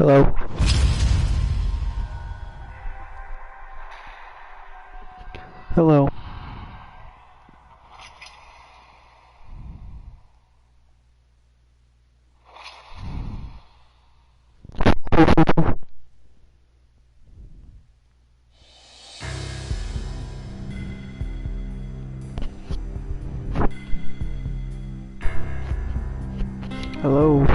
Hello? Hello? Hello?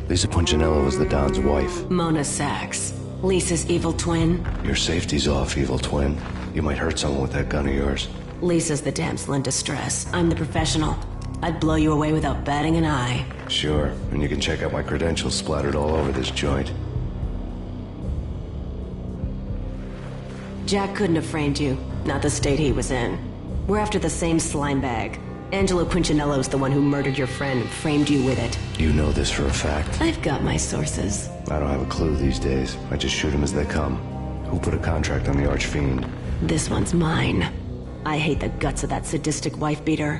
Lisa Punchinello was the Don's wife. Mona Sachs. Lisa's evil twin. Your safety's off, evil twin. You might hurt someone with that gun of yours. Lisa's the damsel in distress. I'm the professional. I'd blow you away without batting an eye. Sure, and you can check out my credentials splattered all over this joint. Jack couldn't have framed you. Not the state he was in. We're after the same slime bag. Angelo Punchinello's the one who murdered your friend and framed you with it. You know this for a fact. I've got my sources. I don't have a clue these days. I just shoot them as they come. Who put a contract on the archfiend? This one's mine. I hate the guts of that sadistic wife-beater.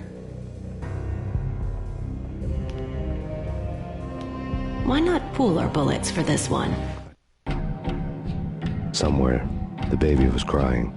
Why not pool our bullets for this one? Somewhere, the baby was crying.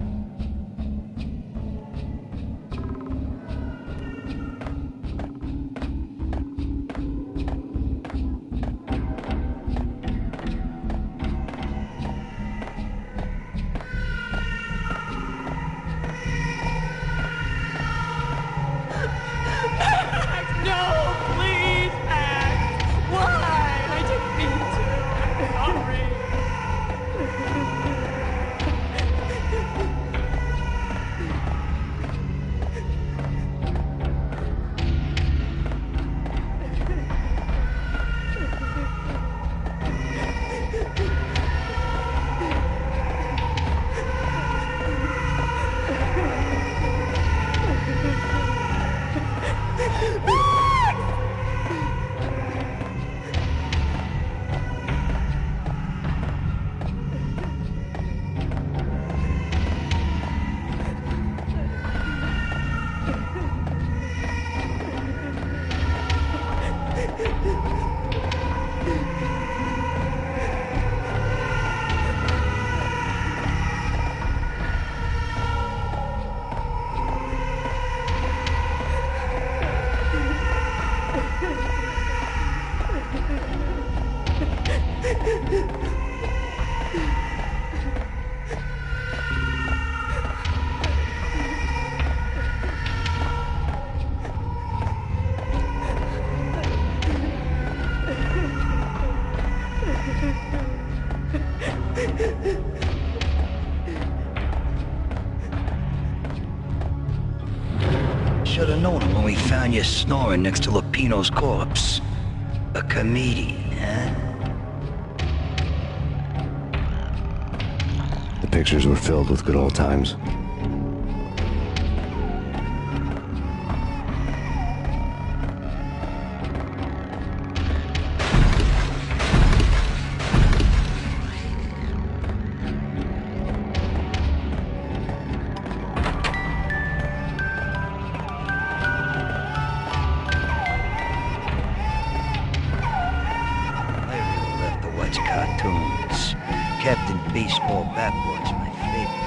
Should have known him when we found you snoring next to Lupino's corpse. A comedian, huh? The pictures were filled with good old times. Cartoons. Captain Baseball Bat Boy's my favorite.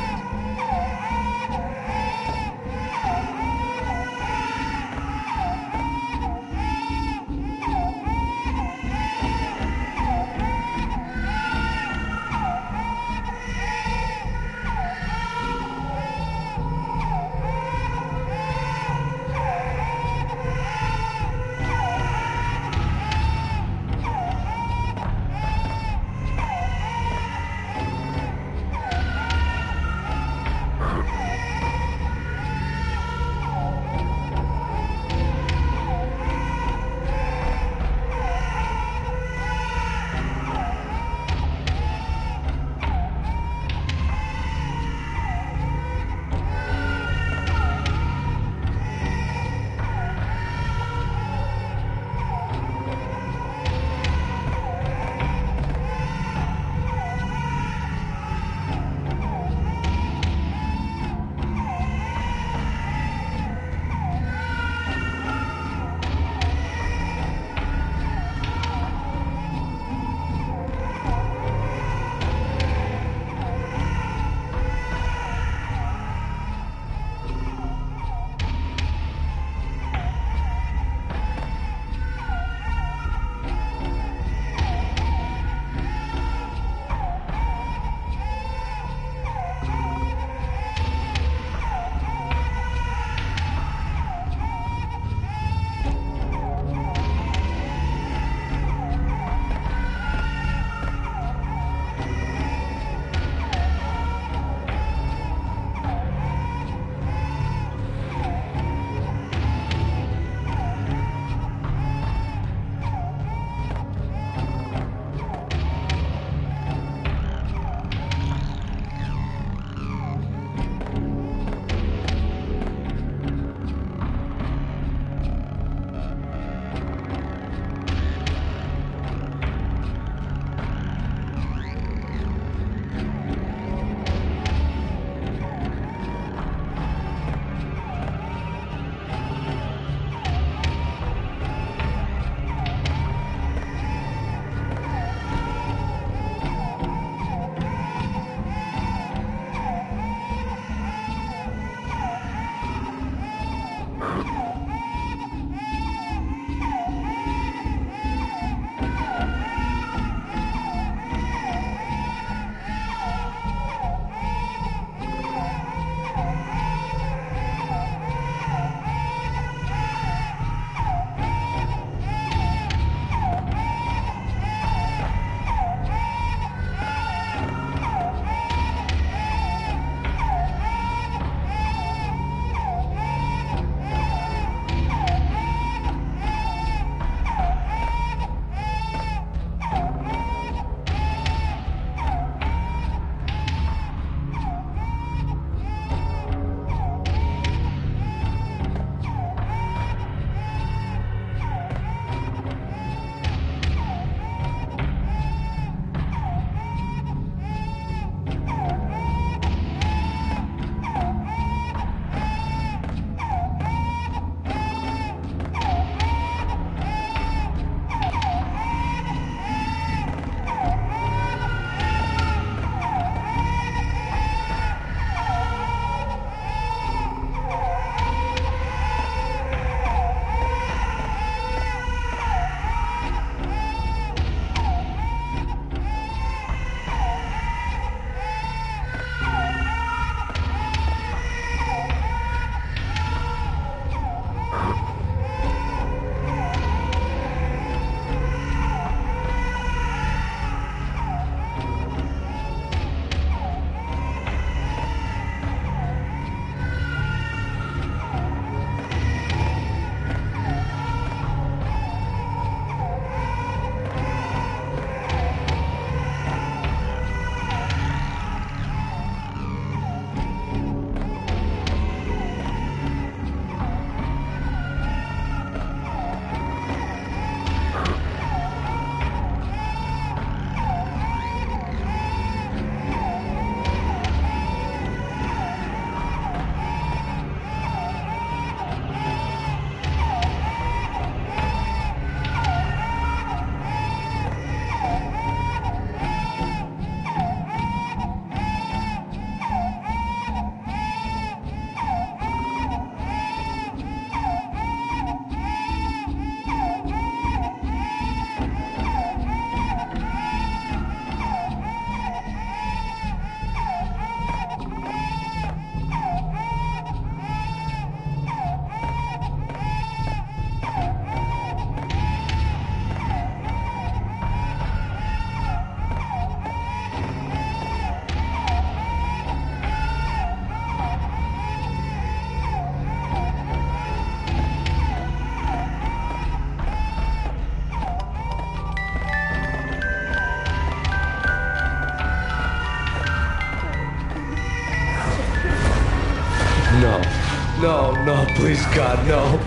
No, no, please, God, no.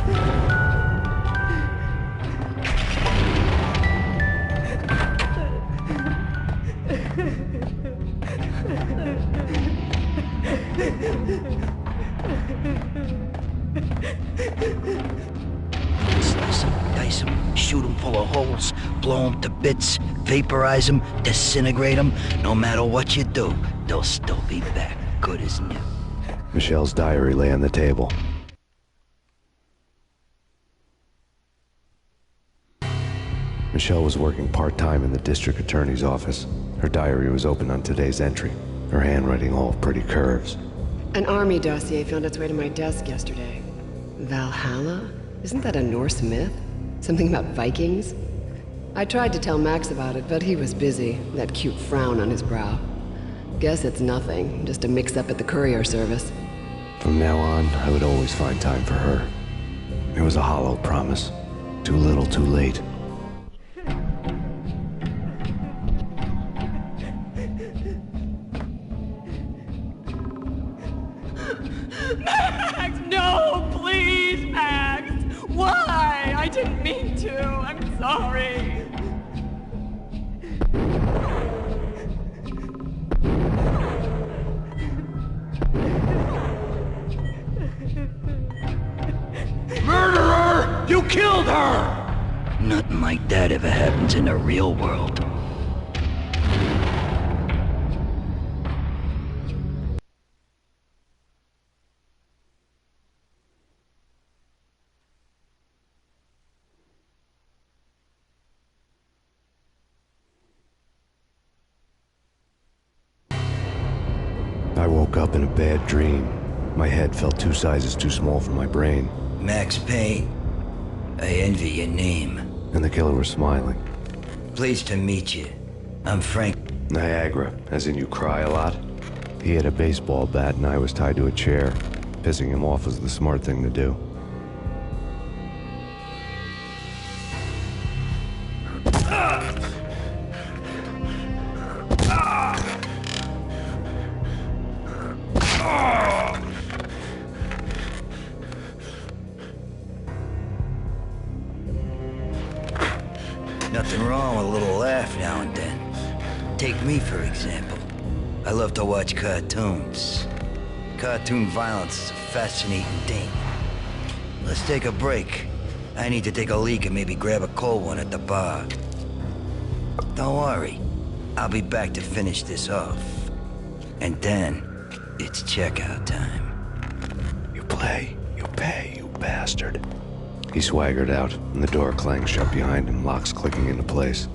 Slice him, dice him, shoot him full of holes, blow him to bits, vaporize him, disintegrate him. No matter what you do, they'll still be back, good as new. Michelle's diary lay on the table. Michelle was working part-time in the district attorney's office. Her diary was open on today's entry, her handwriting all pretty curves. An army dossier found its way to my desk yesterday. Valhalla? Isn't that a Norse myth? Something about Vikings? I tried to tell Max about it, but he was busy, that cute frown on his brow. Guess it's nothing, just a mix-up at the courier service. From now on, I would always find time for her. It was a hollow promise. Too little, too late. Max, no, please, Max. Why? I didn't mean to. I'm sorry. Murderer! You killed her! Nothing like that ever happens in the real world. I woke up in a bad dream. My head felt 2 sizes too small for my brain, Max Payne, I envy your name. and the killer was smiling. Pleased to meet you. I'm Frank. Niagara, as in you cry a lot. He had a baseball bat and I was tied to a chair. Pissing him off was the smart thing to do. Nothing wrong with a little laugh now and then. Take me, for example. I love to watch cartoons. Cartoon violence is a fascinating thing. Let's take a break. I need to take a leak and maybe grab a cold one at the bar. Don't worry. I'll be back to finish this off. And then, it's checkout time. You play, you pay, you bastard. He swaggered out, and the door clanged shut behind him, locks clicking into place.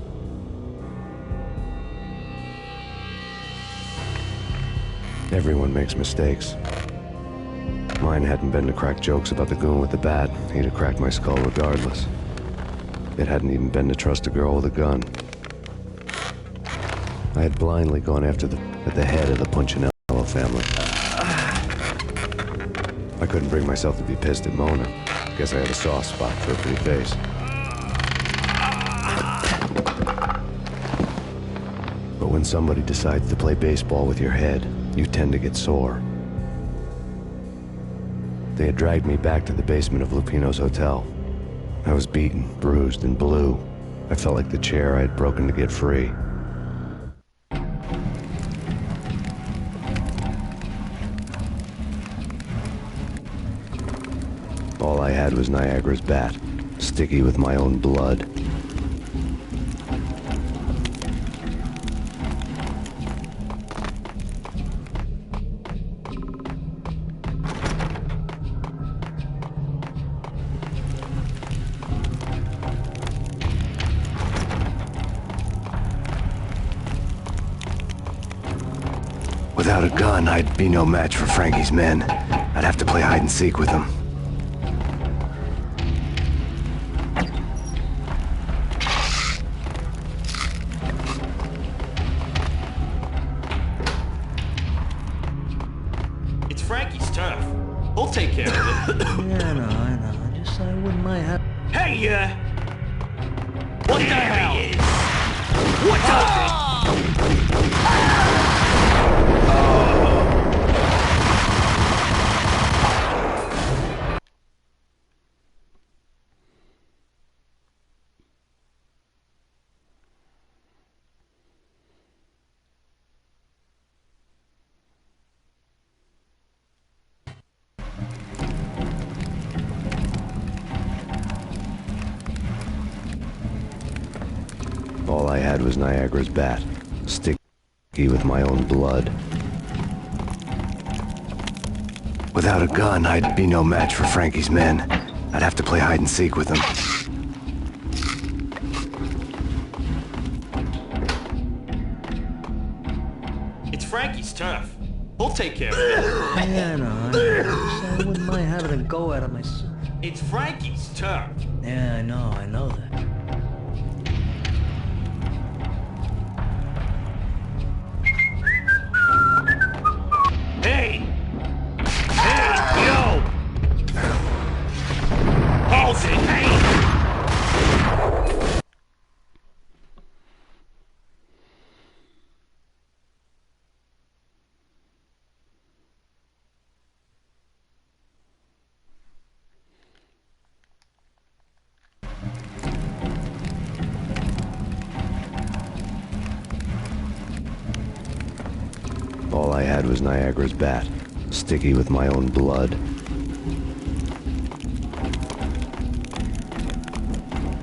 Everyone makes mistakes. Mine hadn't been to crack jokes about the goon with the bat. He'd have cracked my skull regardless. It hadn't even been to trust a girl with a gun. I had blindly gone after the head of the Punchinello family. I couldn't bring myself to be pissed at Mona. Guess I had a soft spot for a pretty face. But when somebody decides to play baseball with your head, you tend to get sore. They had dragged me back to the basement of Lupino's hotel. I was beaten, bruised, and blue. I felt like the chair I had broken to get free. All I had was Niagara's bat, sticky with my own blood. Without a gun, I'd be no match for Frankie's men. I'd have to play hide and seek with them. It's Frankie's turf. He'll take care of it. Yeah, I know. Just I wouldn't mind having... Hey, what the hell? What the... had was Niagara's bat, sticky with my own blood. Without a gun, I'd be no match for Frankie's men. I'd have to play hide and seek with them. It's Frankie's turf. We'll take care of it. Yeah, I know. I wouldn't mind having a go at it myself. It's Frankie's turf. Yeah, I know that. Hey! Hey, yo! Halsey, hey! All I had was Niagara's bat, sticky with my own blood.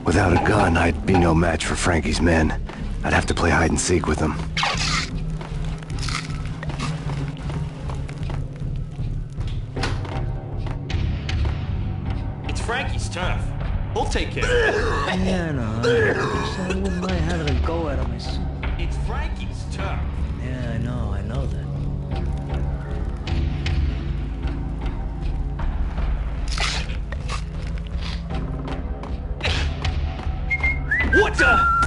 Without a gun, I'd be no match for Frankie's men. I'd have to play hide and seek with them. It's Frankie's turf. We'll take care of it. Yeah, I know. I wouldn't mind having a go at it myself. It's Frankie's turf. Yeah, I know that. What the?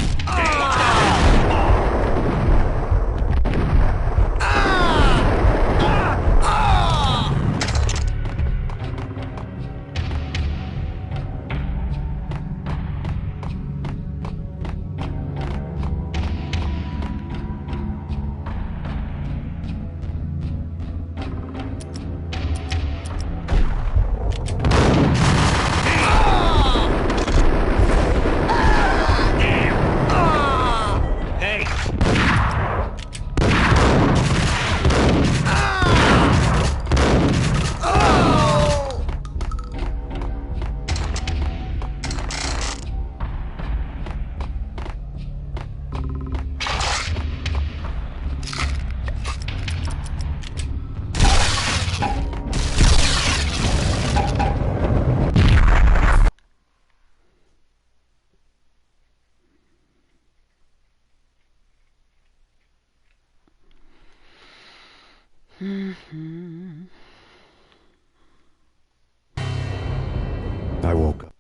I woke up.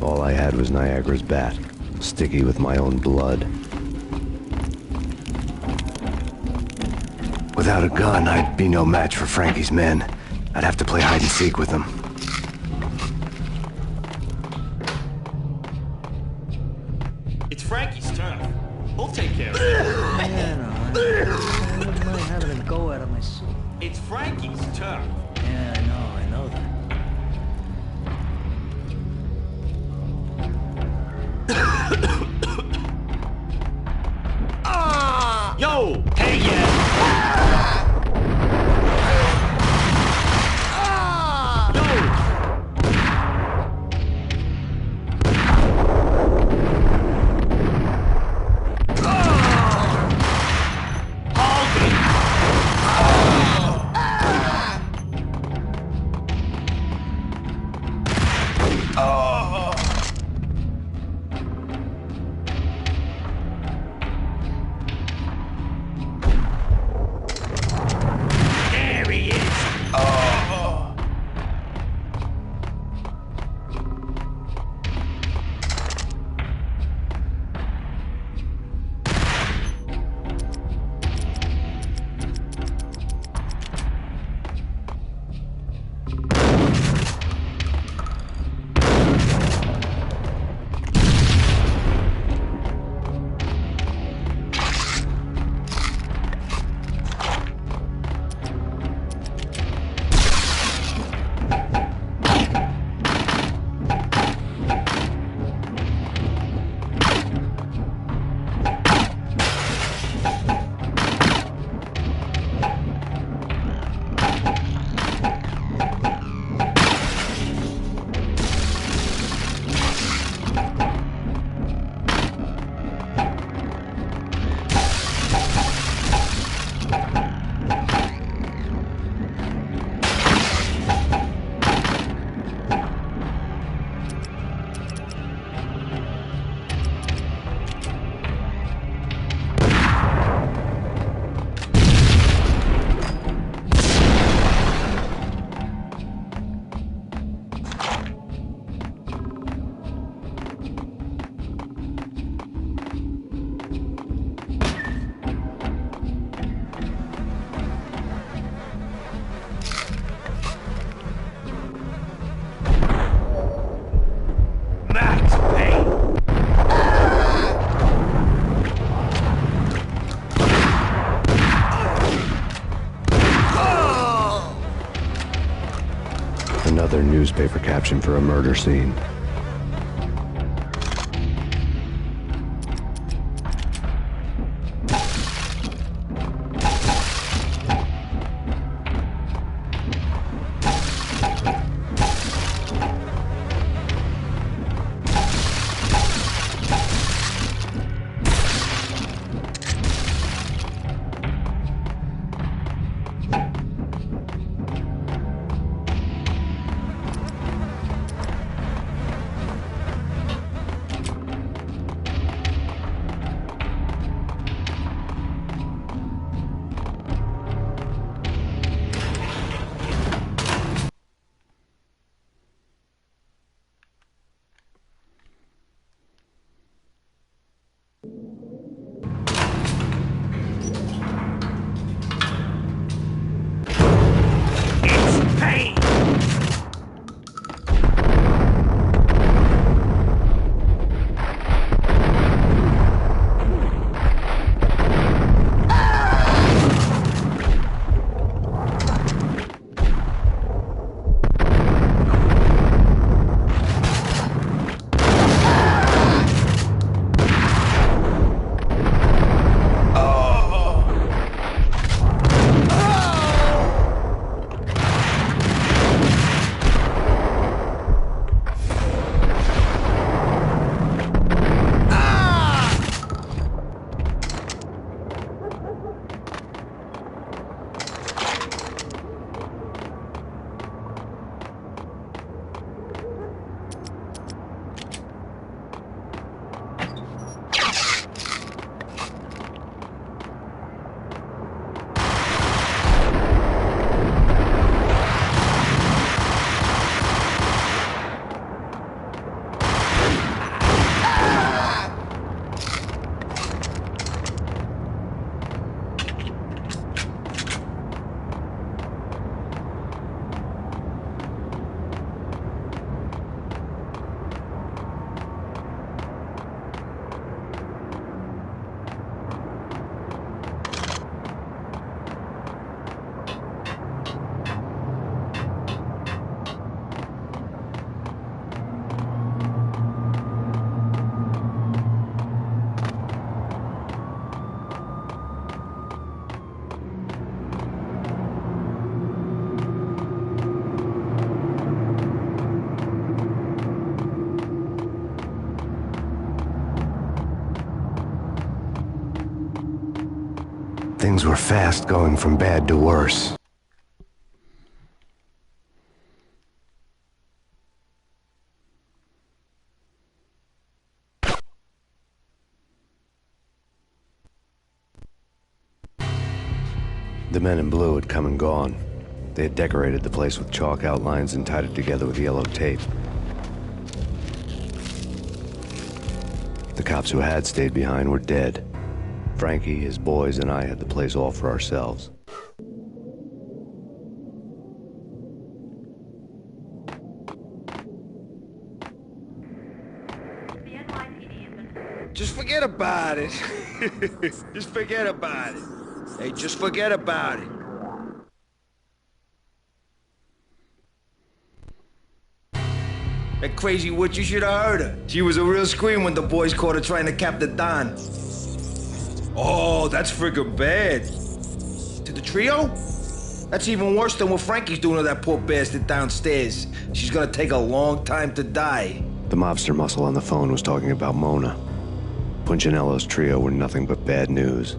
All I had was Niagara's bat, sticky with my own blood. Without a gun, I'd be no match for Frankie's men. I'd have to play hide and seek with them. It's Frankie's turf. We'll take care of it. Yeah, I wouldn't mind having a go at it myself. It's Frankie's turf. Yeah, I know that. Yo! Hey, yeah! Another newspaper caption for a murder scene. Payne! Things were fast going from bad to worse. The men in blue had come and gone. They had decorated the place with chalk outlines and tied it together with yellow tape. The cops who had stayed behind were dead. Frankie, his boys, and I had the place all for ourselves. Just forget about it. Just forget about it. Hey, just forget about it. That crazy witch, you should have heard her. She was a real scream when the boys caught her trying to cap the Don. Oh, that's friggin' bad. To the trio? That's even worse than what Frankie's doing to that poor bastard downstairs. She's gonna take a long time to die. The mobster muscle on the phone was talking about Mona. Punchinello's trio were nothing but bad news.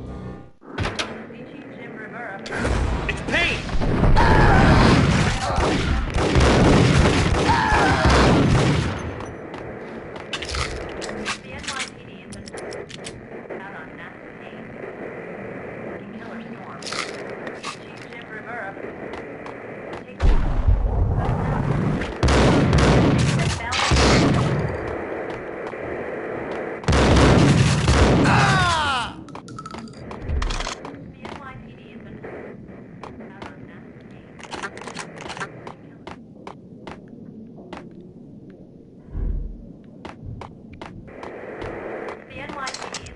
It's Payne!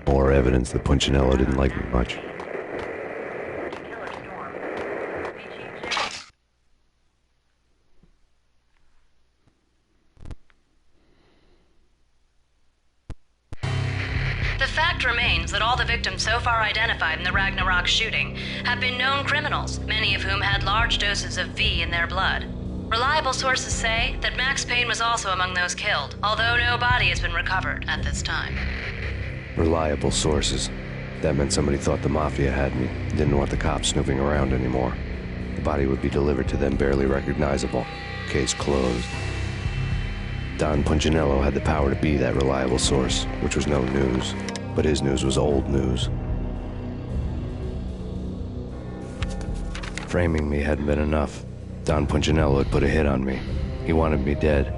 More evidence that Punchinello didn't like me much. victims so far identified in the Ragnarok shooting have been known criminals, many of whom had large doses of V in their blood. Reliable sources say that Max Payne was also among those killed, although no body has been recovered at this time. Reliable sources. That meant somebody thought the Mafia had me, didn't want the cops snooping around anymore. The body would be delivered to them barely recognizable. Case closed. Don Punchinello had the power to be that reliable source, which was no news. But his news was old news. Framing me hadn't been enough. Don Punchinello had put a hit on me. He wanted me dead,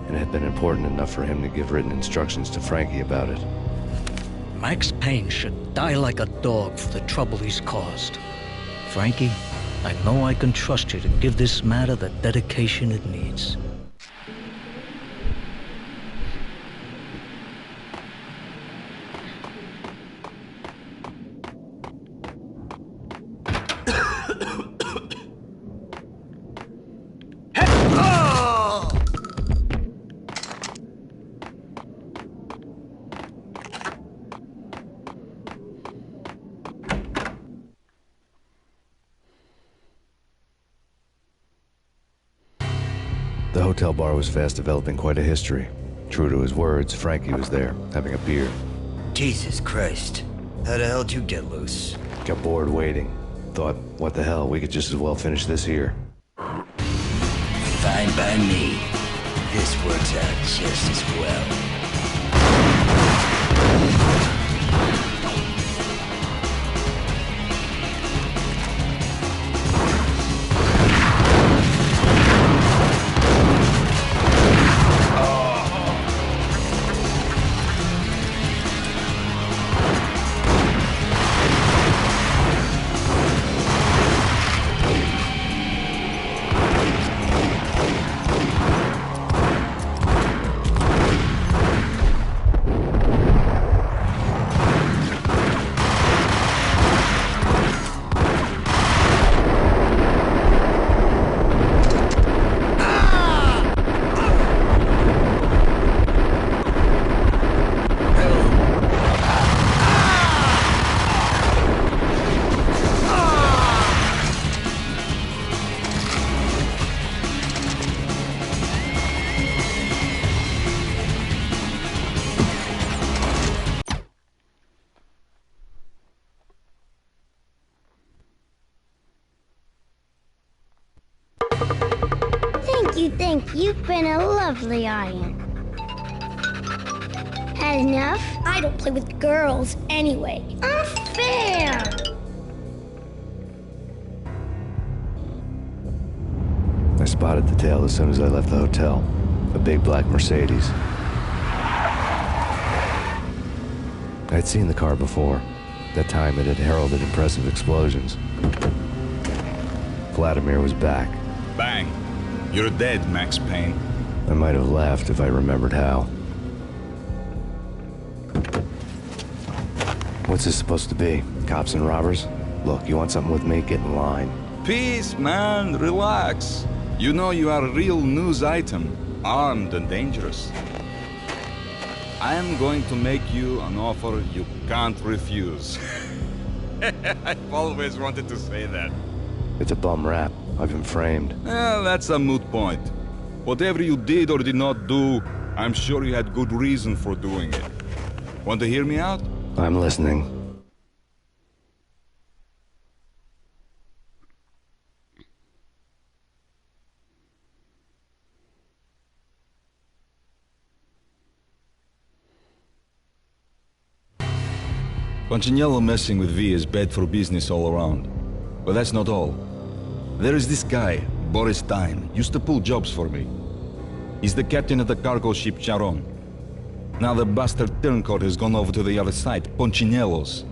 and it had been important enough for him to give written instructions to Frankie about it. Max Payne should die like a dog for the trouble he's caused. Frankie, I know I can trust you to give this matter the dedication it needs. The hotel bar was fast developing quite a history. True to his words, Frankie was there, having a beer. Jesus Christ. How the hell did you get loose? Got bored waiting. Thought, what the hell, we could just as well finish this here. Fine by me. This works out just as well. Thank you. You've been a lovely iron. Had enough? I don't play with girls anyway. Unfair! I spotted the tail as soon as I left the hotel. A big black Mercedes. I'd seen the car before. That time it had heralded impressive explosions. Vladimir was back. Bang! You're dead, Max Payne. I might have laughed if I remembered how. What's this supposed to be? Cops and robbers? Look, you want something with me? Get in line. Peace, man. Relax. You know you are a real news item. Armed and dangerous. I am going to make you an offer you can't refuse. I've always wanted to say that. It's a bum rap. I've been framed. Well, that's a moot point. Whatever you did or did not do, I'm sure you had good reason for doing it. Want to hear me out? I'm listening. Punchinello messing with V is bad for business all around. But that's not all. There is this guy, Boris Time, used to pull jobs for me. He's the captain of the cargo ship Charon. Now the bastard turncoat has gone over to the other side, Punchinello's.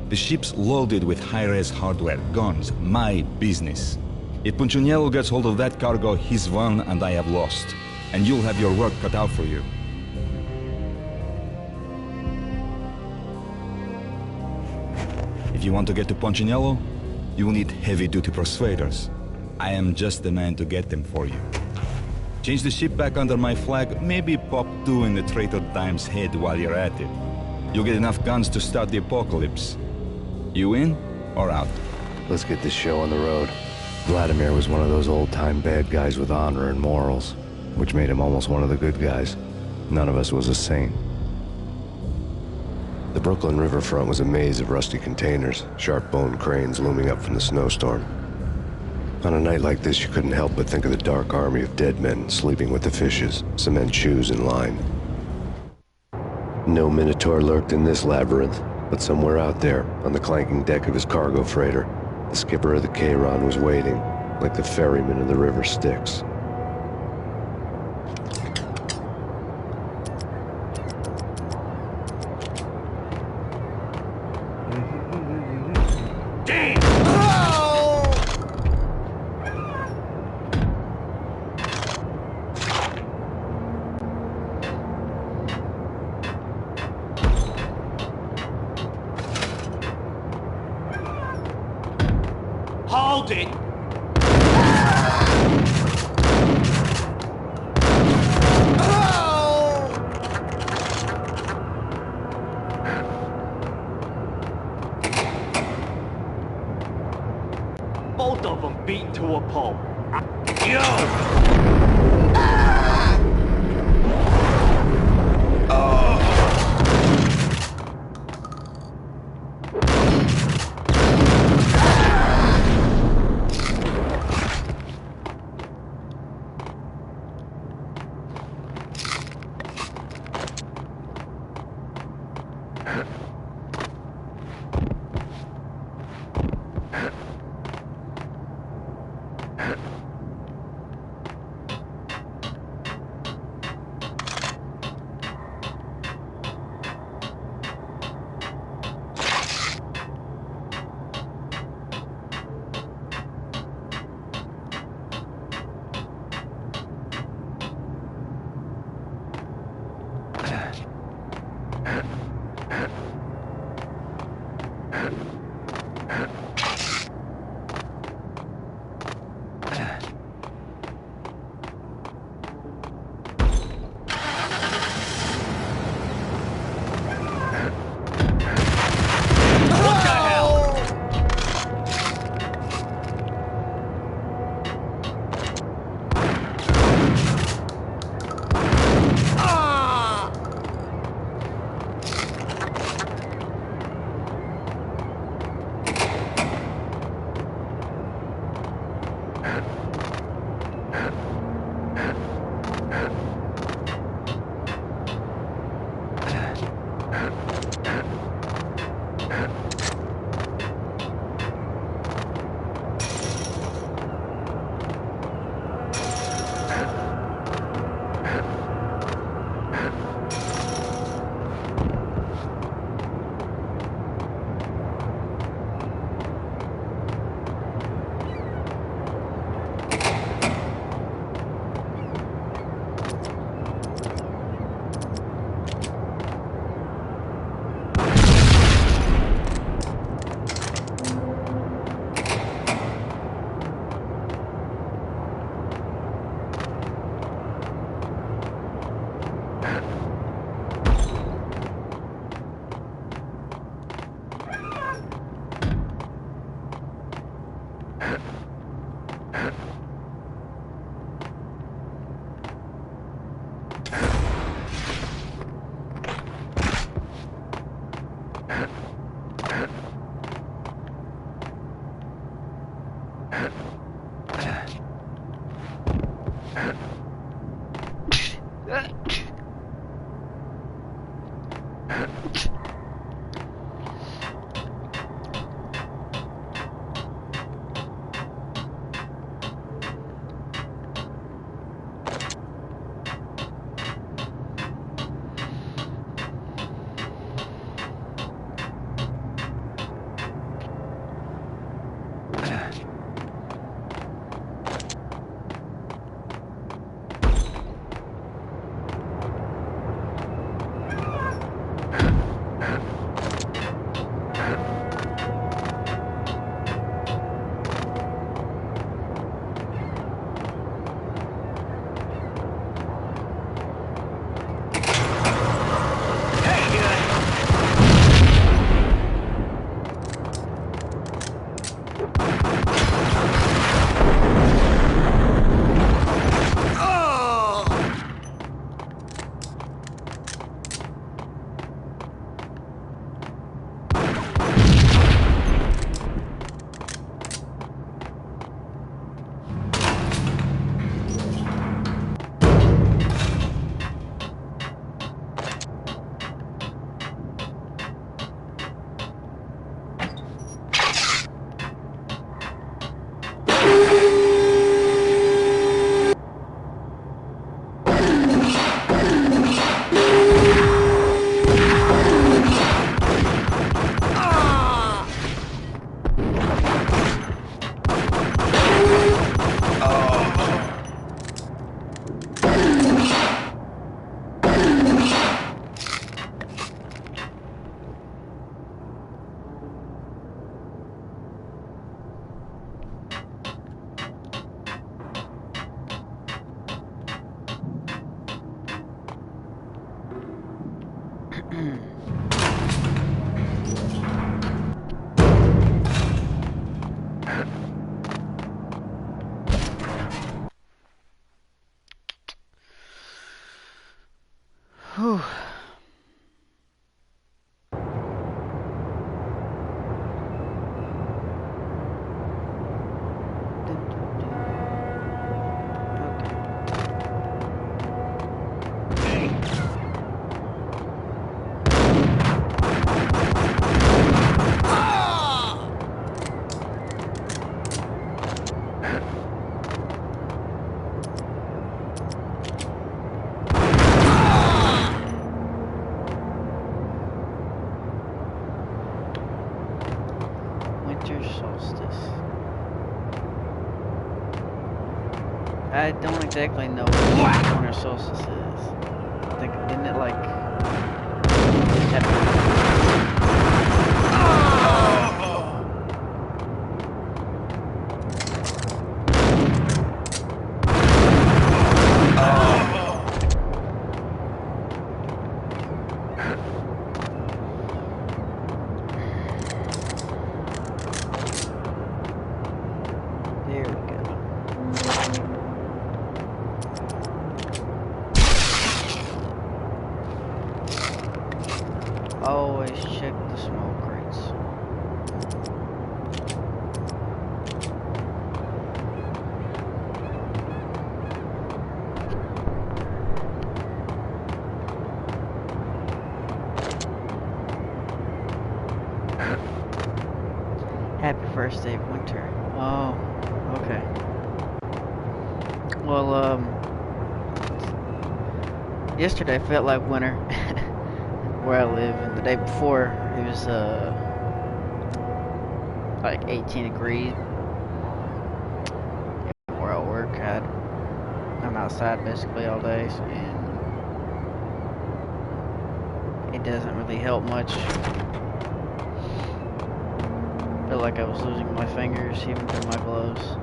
The ship's loaded with high-res hardware, guns, my business. If Punchinello gets hold of that cargo, he's won and I have lost. And you'll have your work cut out for you. If you want to get to Punchinello, you will need heavy-duty persuaders. I am just the man to get them for you. Change the ship back under my flag, maybe pop 2 in the Traitor Time's head while you're at it. You'll get enough guns to start the apocalypse. You in or out? Let's get this show on the road. Vladimir was one of those old-time bad guys with honor and morals, which made him almost one of the good guys. None of us was a saint. The Brooklyn riverfront was a maze of rusty containers, sharp-boned cranes looming up from the snowstorm. On a night like this, you couldn't help but think of the dark army of dead men sleeping with the fishes, cement shoes in line. No Minotaur lurked in this labyrinth, but somewhere out there, on the clanking deck of his cargo freighter, the skipper of the Chiron was waiting, like the ferryman of the river Styx. Hold it! Both of them beat to a pulp. solstice. I don't exactly know what winter solstice is. I think, isn't it like... There we go. Always check the smoke crates. Happy first day of winter. Oh, okay. Well, yesterday felt like winter where I live, and the day before it was like 18 degrees. Where I work, I'm outside basically all day, and it doesn't really help much. Feel like I was losing my fingers even through my gloves.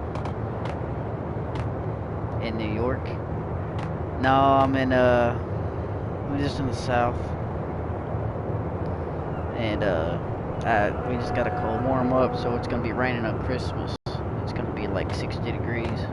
In New York? No, I'm just in the south. And we just got a cold warm up, so it's gonna be raining on Christmas. It's gonna be like 60 degrees.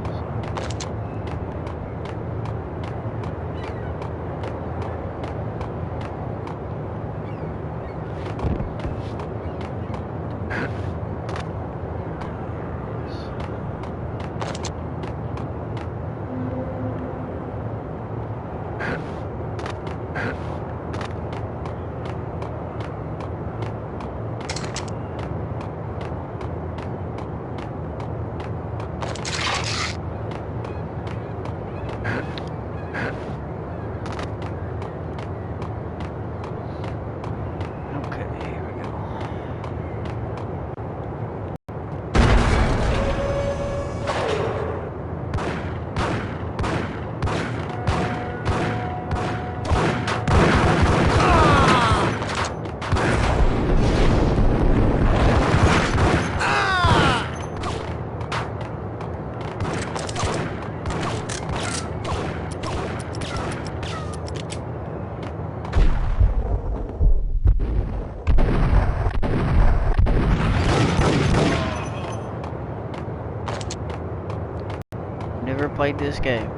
Never played this game.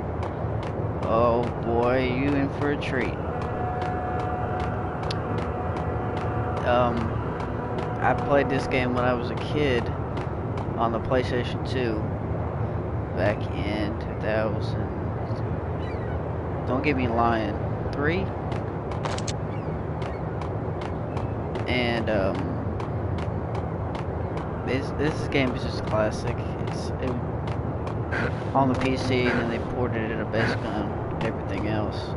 Oh boy, you in for a treat. I played this game when I was a kid on the PlayStation 2 back in 2000. Don't get me lying, 3? And this game is just a classic. It on the PC, and then they ported it basically on everything else.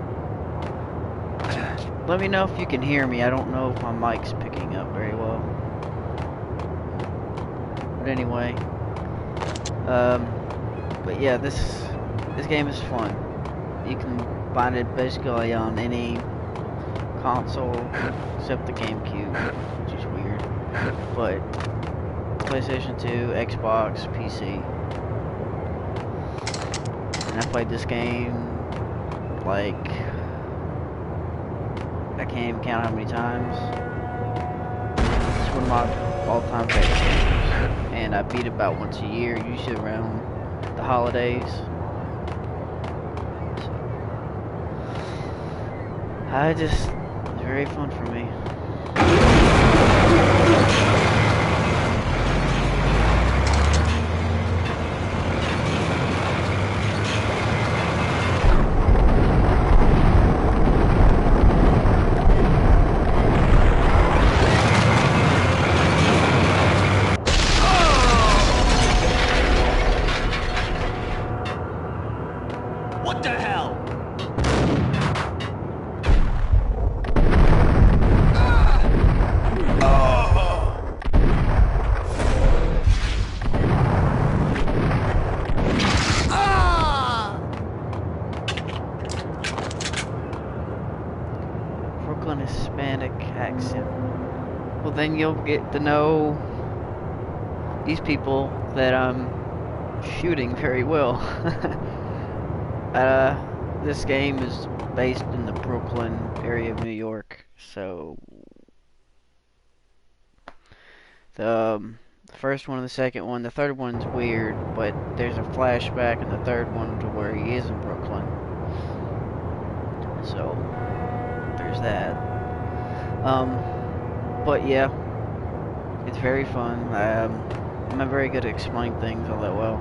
Let me know if you can hear me. I don't know if my mic's picking up very well. But anyway, but yeah, this game is fun. You can find it basically on any console except the GameCube, which is weird. But PlayStation 2, Xbox, PC. And I played this game, like, I can't even count how many times. It's one of my all-time favorite games. And I beat it about once a year, usually around the holidays. So, it's very fun for me. What the hell? game, you'll get to know these people that I'm shooting very well. This game is based in the Brooklyn area of New York, so the first one and the second one, the third one's weird, but there's a flashback in the third one to where he is in Brooklyn. So there's that. But yeah, it's very fun. I'm not very good at explaining things all that well,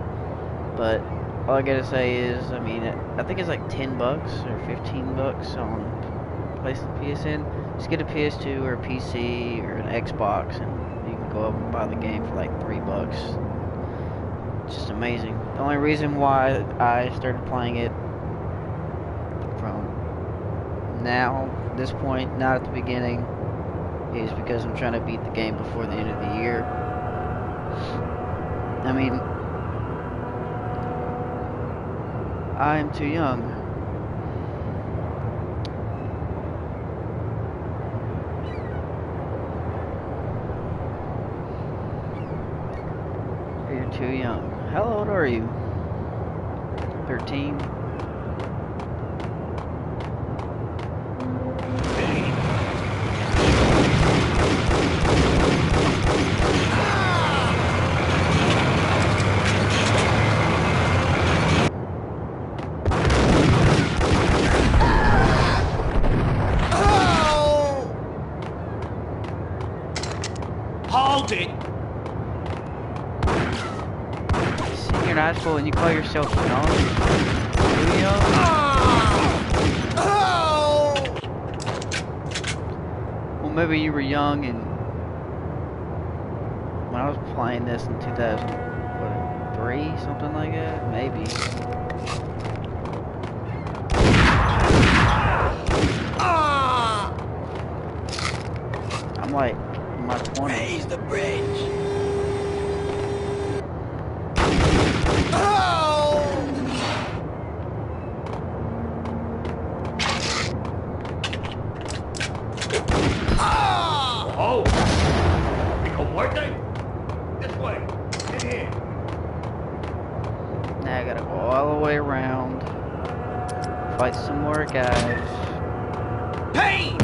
but all I gotta say is, I mean, I think it's like $10 or $15 on PSN. Just get a PS2 or a PC or an Xbox, and you can go up and buy the game for like $3. It's just amazing. The only reason why I started playing it from now, this point, not at the beginning, is because I'm trying to beat the game before the end of the year. I mean, I am too young. You're too young. How old are you? 13? Hold it! Senior in high school and you call yourself young? Too young? Well, maybe you were young and when I was playing this in 2003, something like that, maybe. I'm like in my 20s. Raise the bridge. Oh! Pico muerte? This way. In here. Now I gotta go all the way around. Fight some more guys. Payne!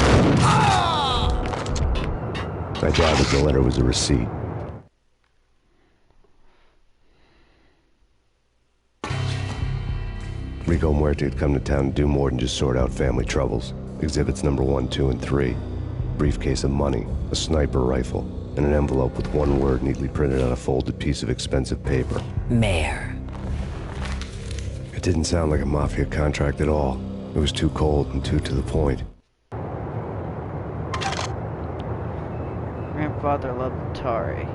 I doubted the letter was a receipt. Rico Muerte had come to town to do more than just sort out family troubles. Exhibits number 1, 2, and 3. Briefcase of money, a sniper rifle, and an envelope with one word neatly printed on a folded piece of expensive paper. Mayor. It didn't sound like a mafia contract at all. It was too cold and too to the point. Grandfather loved Atari.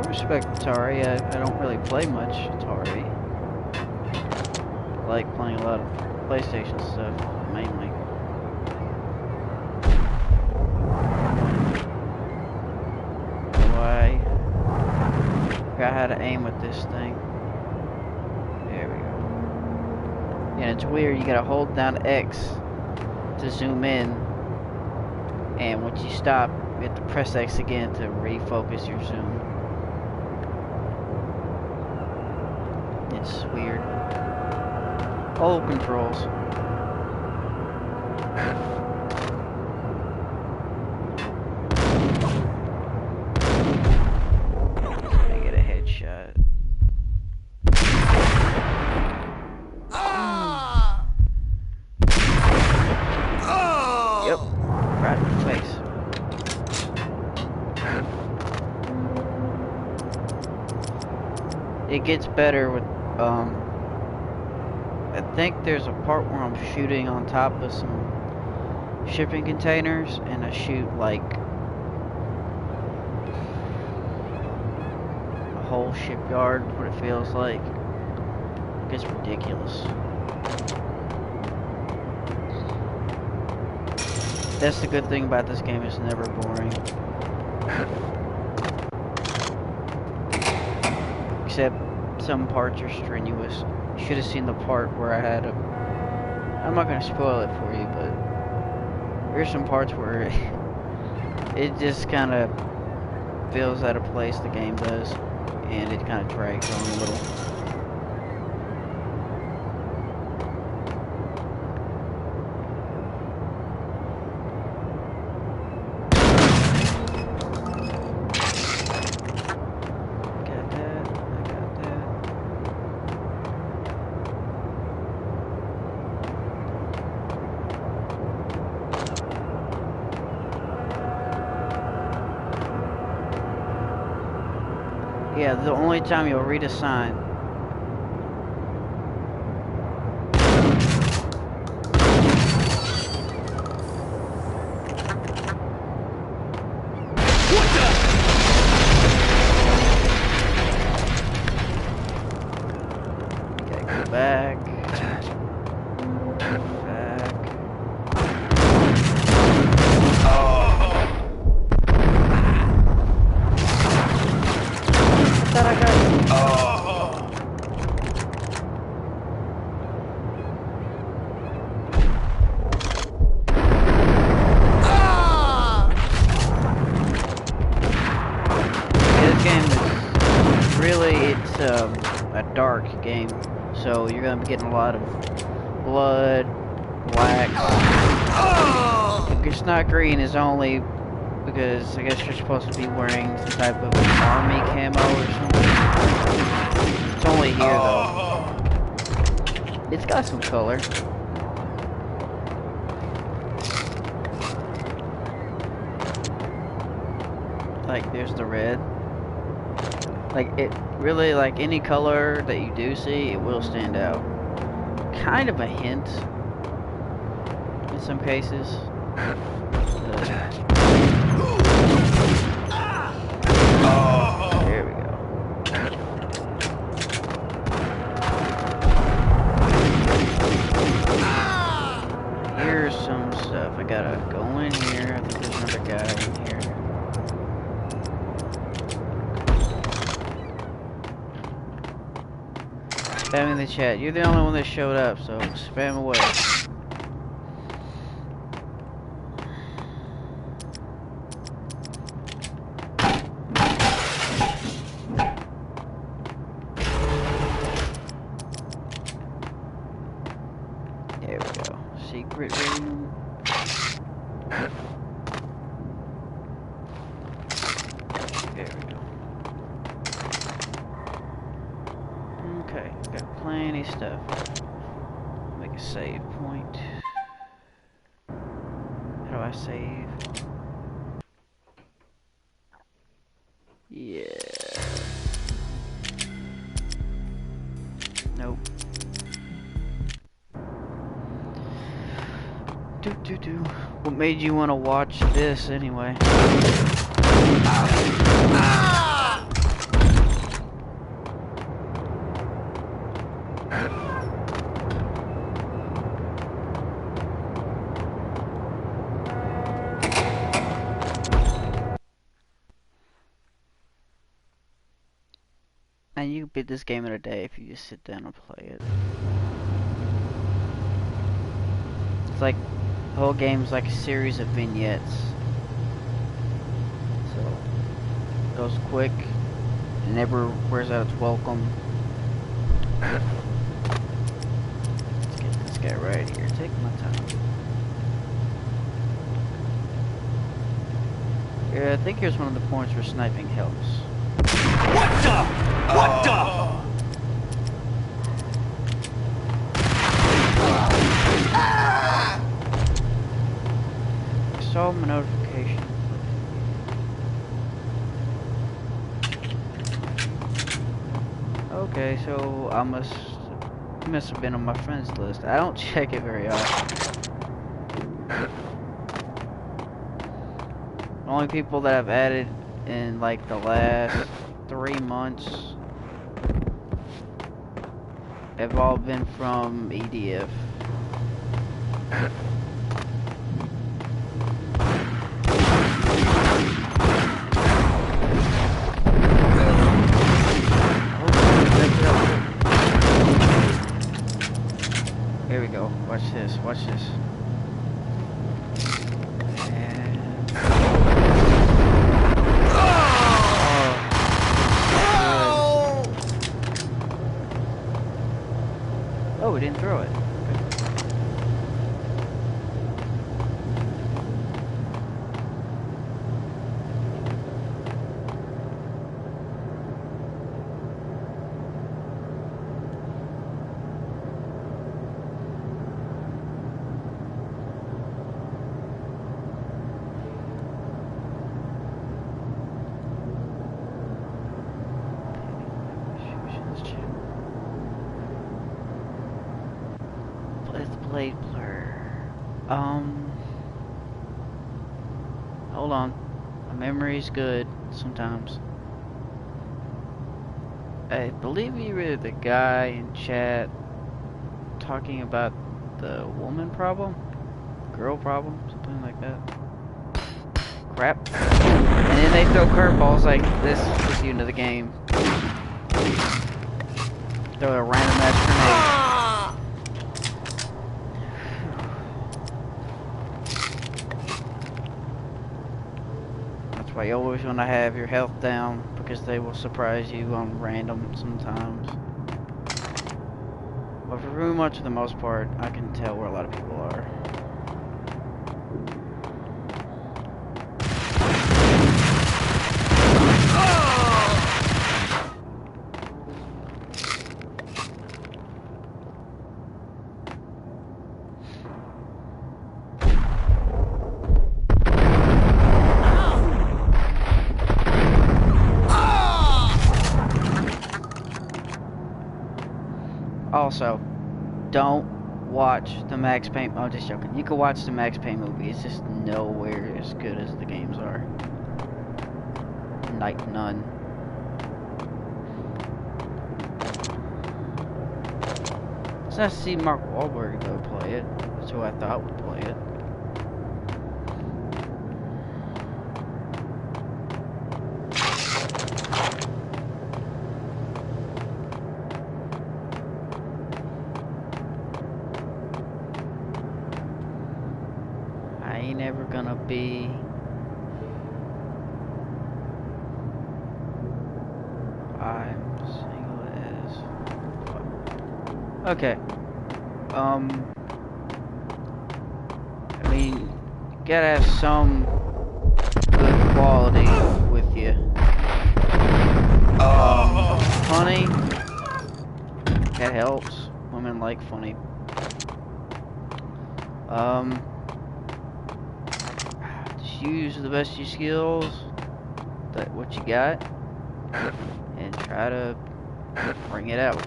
I respect Atari. I don't really play much Atari. I like playing a lot of PlayStation stuff, mainly. Why? I forgot how to aim with this thing. There we go. Yeah, it's weird. You gotta hold down X to zoom in. And once you stop, you have to press X again to refocus your zoom. It's weird. Old controls. I get a headshot. Yep. Right in the face. It gets better with, I think there's a part where I'm shooting on top of some shipping containers, and I shoot like a whole shipyard, what it feels like. It's ridiculous. That's the good thing about this game, it's never boring. Except some parts are strenuous. You should have seen the part where I had a... I'm not going to spoil it for you, but There's some parts where it just kind of feels out of place, the game does, and it kind of drags on a little. Yeah, the only time you'll read a sign. Okay, go back. A dark game, so you're gonna be getting a lot of blood, black. If it's not green, is only because I guess you're supposed to be wearing some type of army camo or something. It's only here though. It's got some color. Like there's the red. Like it really, like any color that you do see, it will stand out. Kind of a hint in some cases. There we go. Here's some stuff. I gotta go in here. I think there's another guy in here. Spam in the chat. You're the only one that showed up, so spam away. There we go. Secret room. There we go. Okay, got plenty of stuff. Make a save point. How do I save? Yeah. Nope. What made you want to watch this anyway? And you can beat this game in a day if you just sit down and play it. It's like the whole game's like a series of vignettes. So it goes quick and never wears out its welcome. Let's get this guy right here. Take my time. Yeah, I think here's one of the points where sniping helps. What the? What the? I saw my notification. Okay, so I must have been on my friends list. I don't check it very often. The only people that I've added in like the last 3 months have all been from EDF. Here we go. Watch this. Watch this. didn't throw it. Blade blur. Hold on. My memory's good sometimes. I believe you were the guy in chat talking about the woman problem? Girl problem? Something like that. Crap. And then they throw curveballs like this with you into the game. Throw a random ass grenade. That's why you always want to have your health down, because they will surprise you on random sometimes. But for pretty much the most part, I can tell where a lot of people are. Also, don't watch the Max Payne. I'm just joking. You can watch the Max Payne movie. It's just nowhere as good as the games are. Like none. It's nice to see Mark Wahlberg though play it. That's who I thought would play it. Never gonna be I'm single as fuck. Okay. I mean, you gotta have some good quality with you. Funny, that helps. Women like funny. Use the best of your skills, that what you got, and try to bring it out.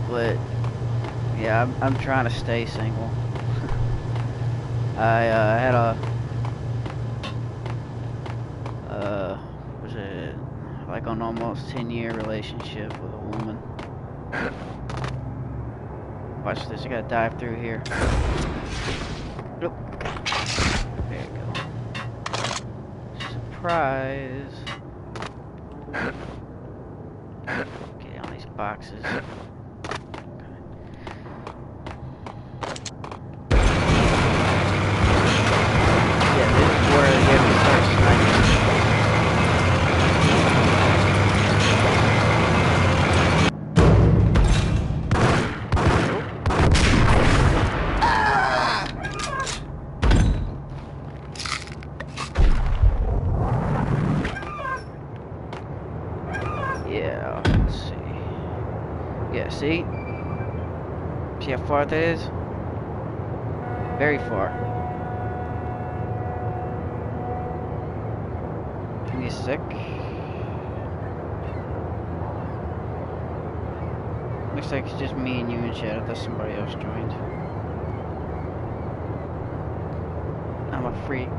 But yeah, I'm trying to stay single. I had a was it like an almost 10-year relationship with a woman. Watch this, I gotta dive through here. Nope. There you go. Surprise. Get on these boxes. Yeah, this is where you have to start sniping. Yeah, let's see. Yeah, see? See how far that is? Very far. Give me a sec. Looks like it's just me and you in chat. I thought somebody else joined. I'm a freak.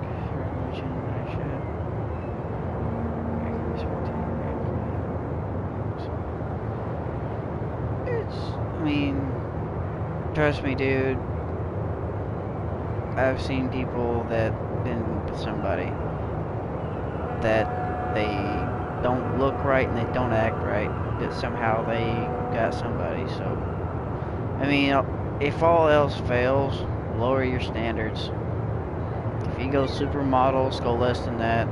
I mean, trust me, dude. I've seen people that been with somebody that they don't look right and they don't act right, but somehow they got somebody. So, I mean, if all else fails, lower your standards. If you go supermodels, go less than that.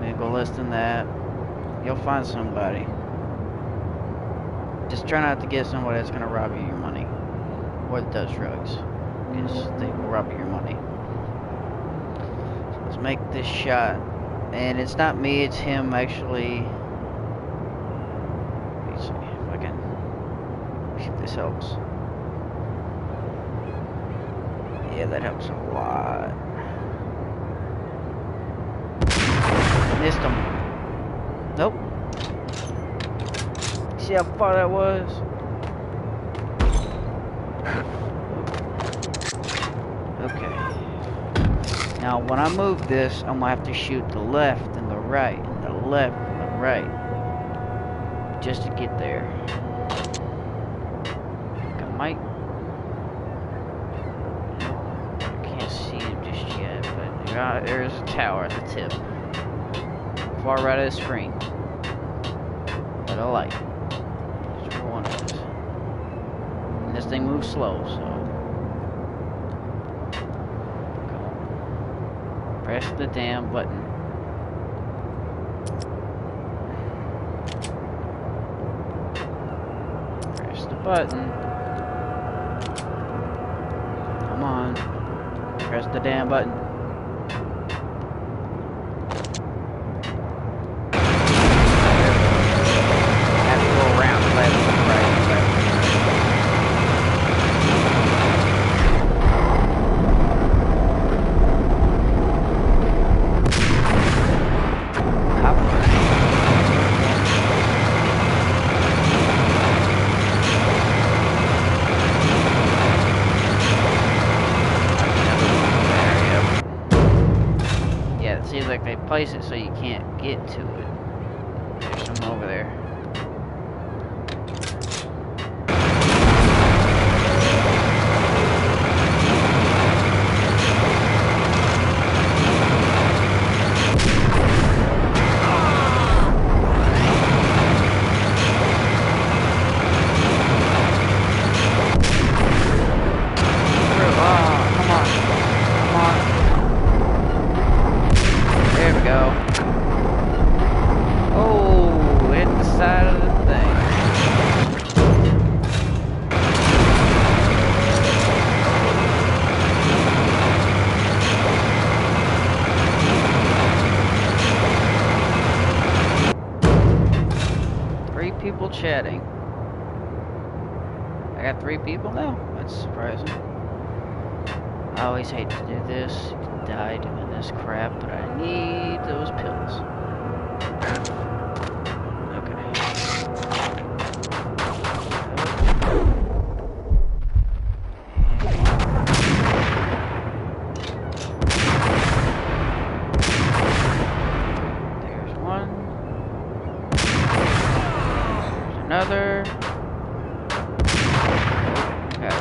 Then go less than that. You'll find somebody. Just try not to get somebody that's gonna rob you your money. Or that does drugs. Because they will rob you your money. So let's make this shot. And it's not me, it's him actually. Let me see if I can. See if this helps. Yeah, that helps a lot. Missed him. Nope. See how far that was? Okay. Now when I move this, I'm gonna have to shoot the left and the right and the left and the right. Just to get there. I might. I can't see him just yet, but there's a tower at the tip. Far right of the screen. But I like it. That's where one is. And this thing moves slow, so. Press the damn button. Press the button. Come on. Press the damn button. Have to go around left and right, left and seems like they place it so you can't get to it. There's some over there. People chatting. I got 3 people now? That's surprising. I always hate to do this. You can die doing this crap, but I need those pills. Okay. There's one. Another. Okay.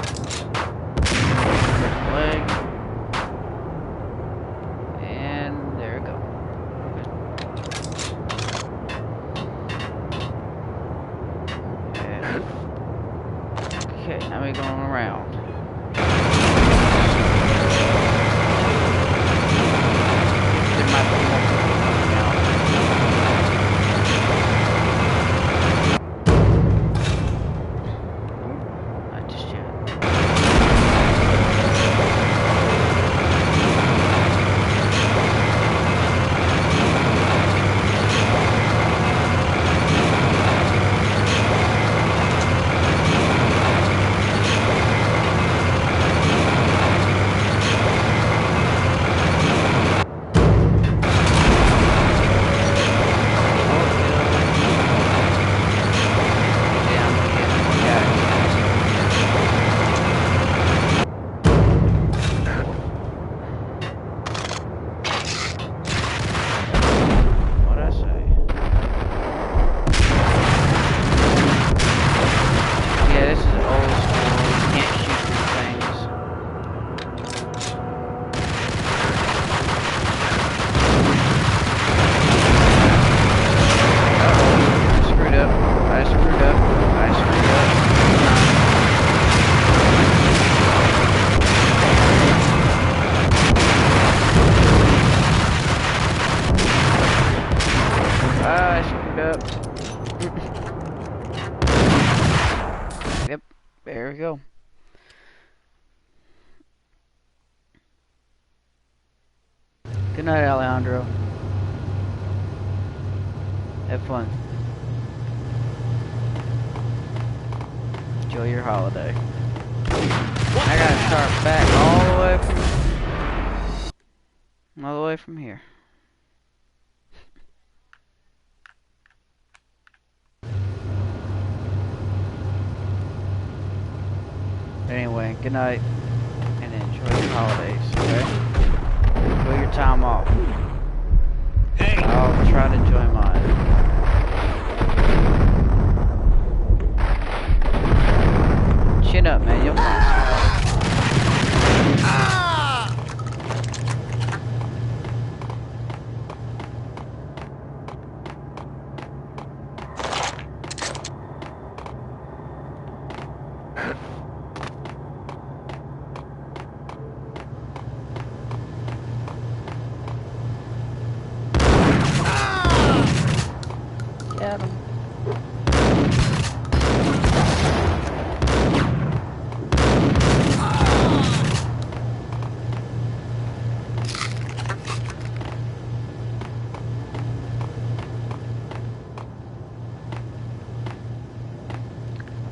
Leg. And there we go. we go. Good night, Alejandro. Have fun. Enjoy your holiday. I gotta start back all the way from here. Anyway, good night, and enjoy your holidays, okay? Enjoy your time off. Hey! I'll try to enjoy mine. Chin up, man, you'll find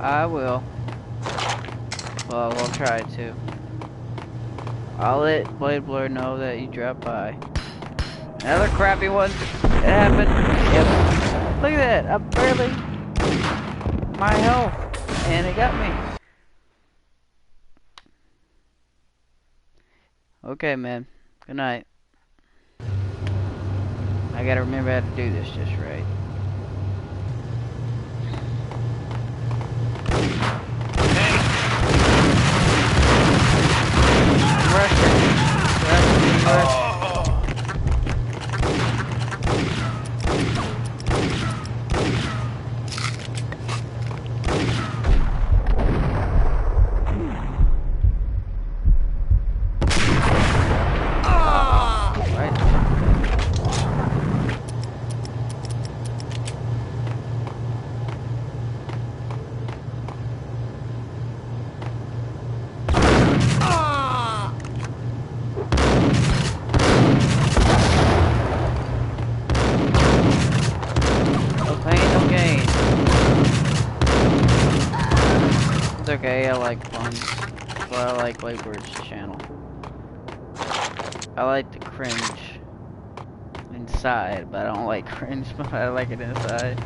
I will. Well, I'll try to. I'll let Blade Blur know that you dropped by. Another crappy one. It happened. Yep. Look at that. I'm barely my health. And it got me. Okay, man. Good night. I gotta remember how to do this just right. Okay, I like fun. That's why I like Bladebird's channel. I like the cringe inside, but I don't like cringe, but I like it inside.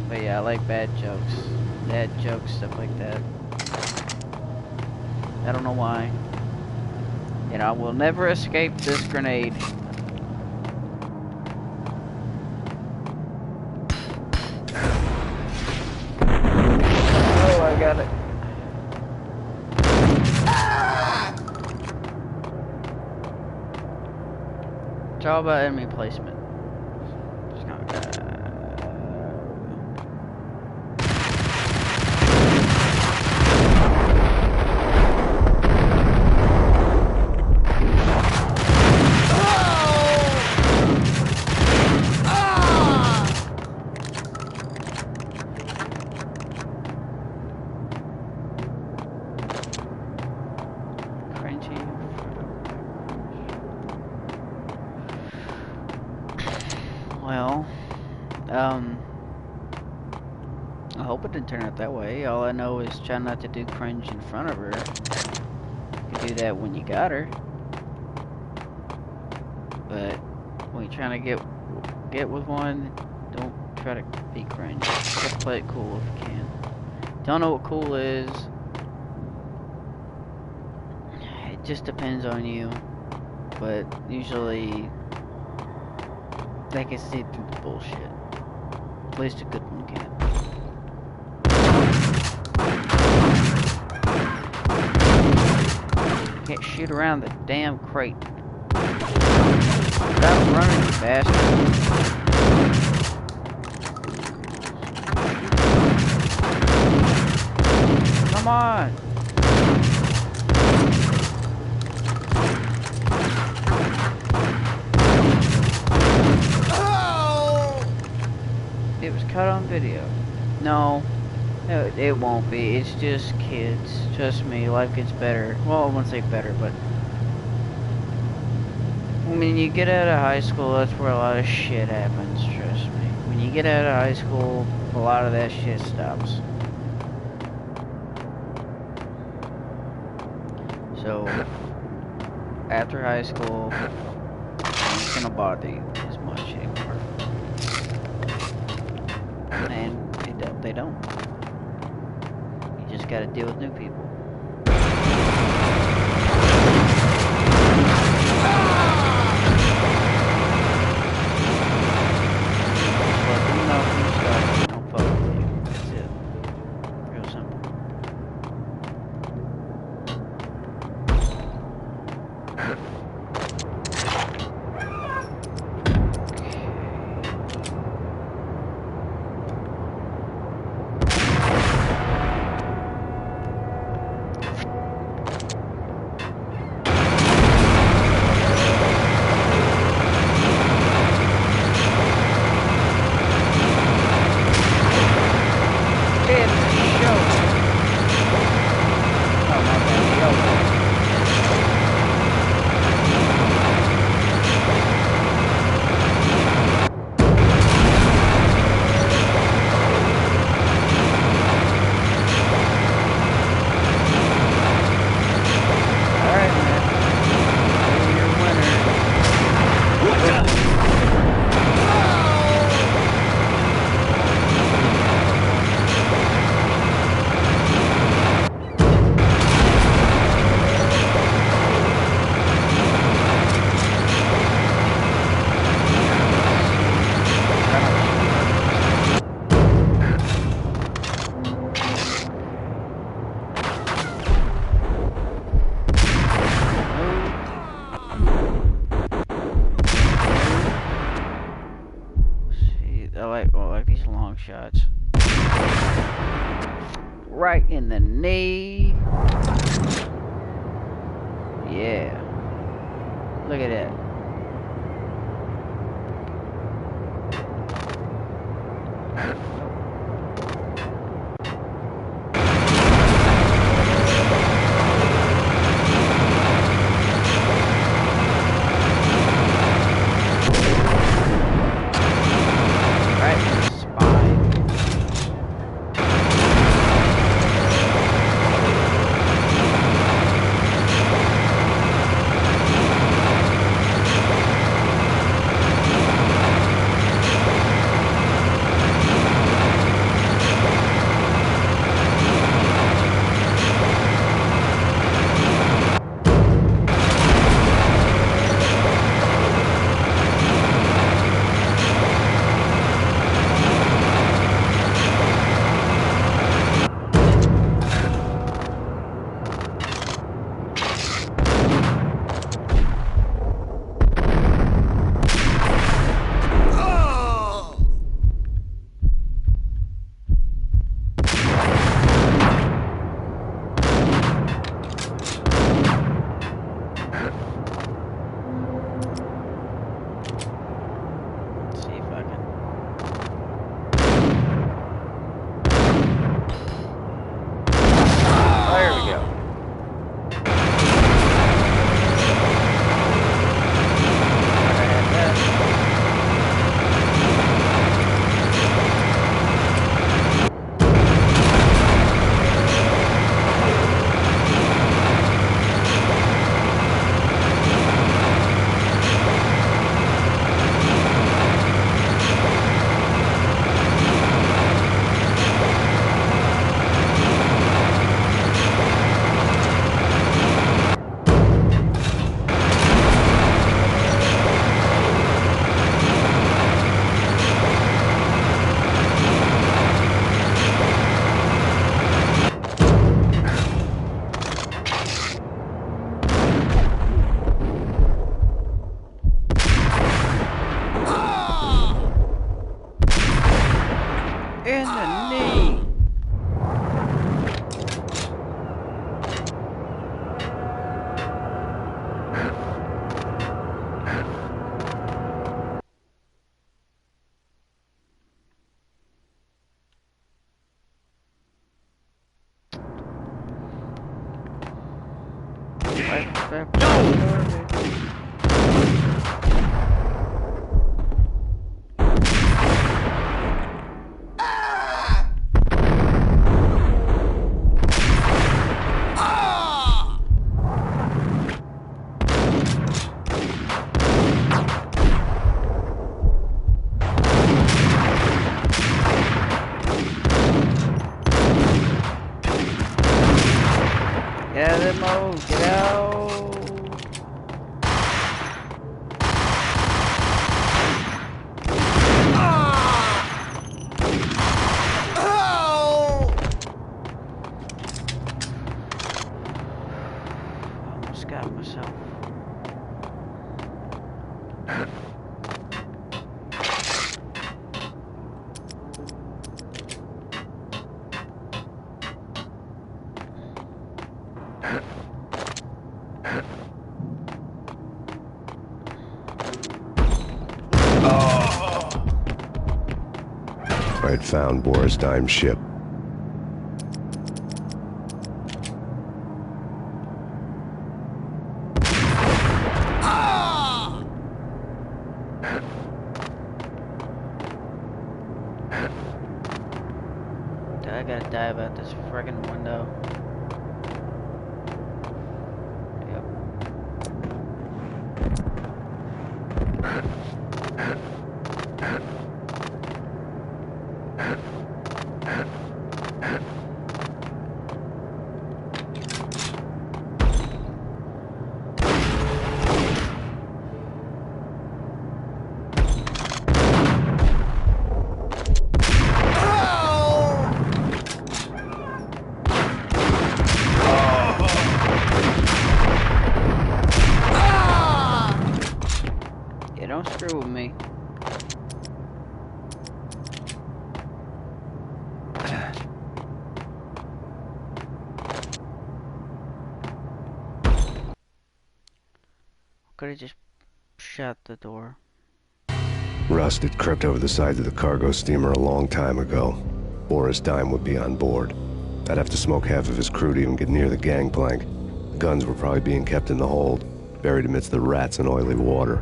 But yeah, I like bad jokes, stuff like that. I don't know why. And I will never escape this grenade. I got it. It's all about enemy placement. Just gonna, well, I hope it didn't turn out that way. All I know is try not to do cringe in front of her. You can do that when you got her. But when you're trying to get with one, don't try to be cringe. Just play it cool if you can. Don't know what cool is. It just depends on you. But usually they can see through the bullshit. At least a good one can. Can't shoot around the damn crate. Stop running, you bastard. Come on. It was cut on video. No. No, it won't be. It's just kids. Trust me, life gets better. Well, I wouldn't say better, but when you get out of high school, that's where a lot of shit happens. Trust me. When you get out of high school, a lot of that shit stops. So, after high school, it's gonna bother you as much anymore. And they don't. You just gotta deal with new people. Just let them know from the start they don't fuck with you. That's it. Real simple. I like these long shots. Right in the knee. Yeah. Look at that. Get out of that mode. Get out. Almost got myself. I'd found Boris Dime's ship. I gotta die about this friggin' window. Don't screw with me. Could have just shut the door. Rust had crept over the sides of the cargo steamer a long time ago. Boris Dime would be on board. I'd have to smoke half of his crew to even get near the gangplank. The guns were probably being kept in the hold, buried amidst the rats and oily water.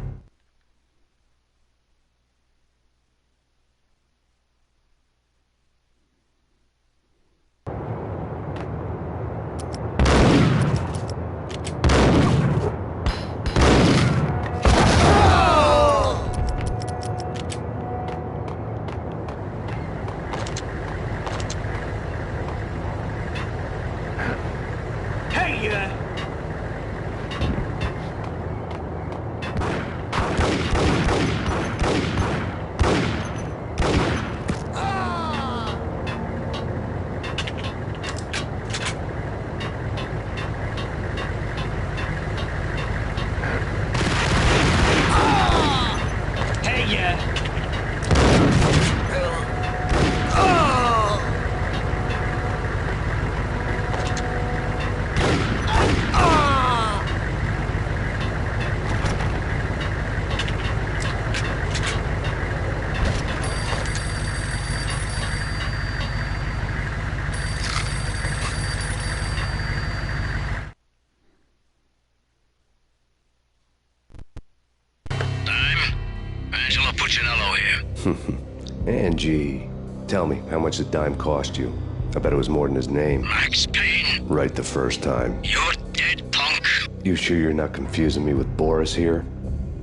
Angie, tell me, how much did Dime cost you? I bet it was more than his name. Max Payne. Right the first time. You're dead, punk. You sure you're not confusing me with Boris here?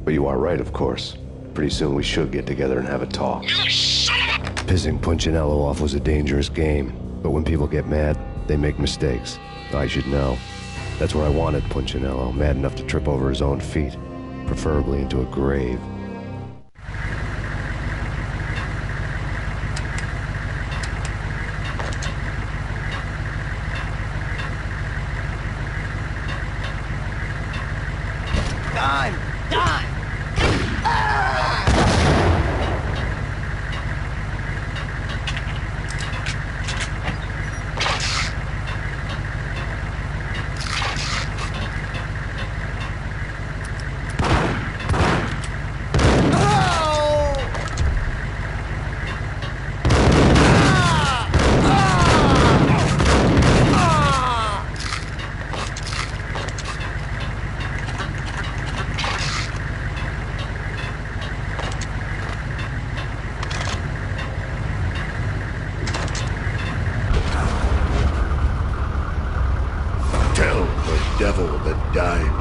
But you are right, of course. Pretty soon we should get together and have a talk. You son of a... Pissing Punchinello off was a dangerous game. But when people get mad, they make mistakes. I should know. That's where I wanted Punchinello, mad enough to trip over his own feet. Preferably into a grave.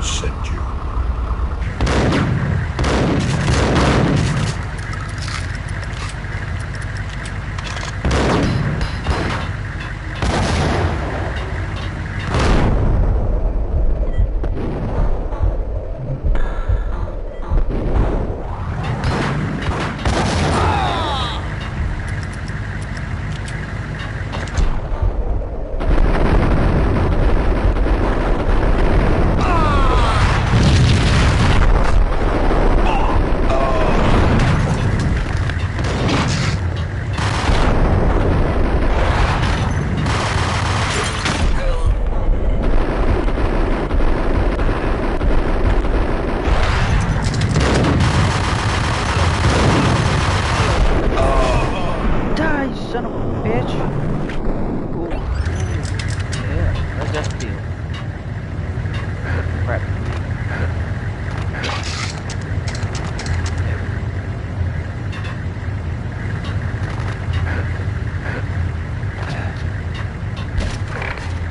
sent you. Son of a bitch. Cool. Yeah, how's that feel? Crap.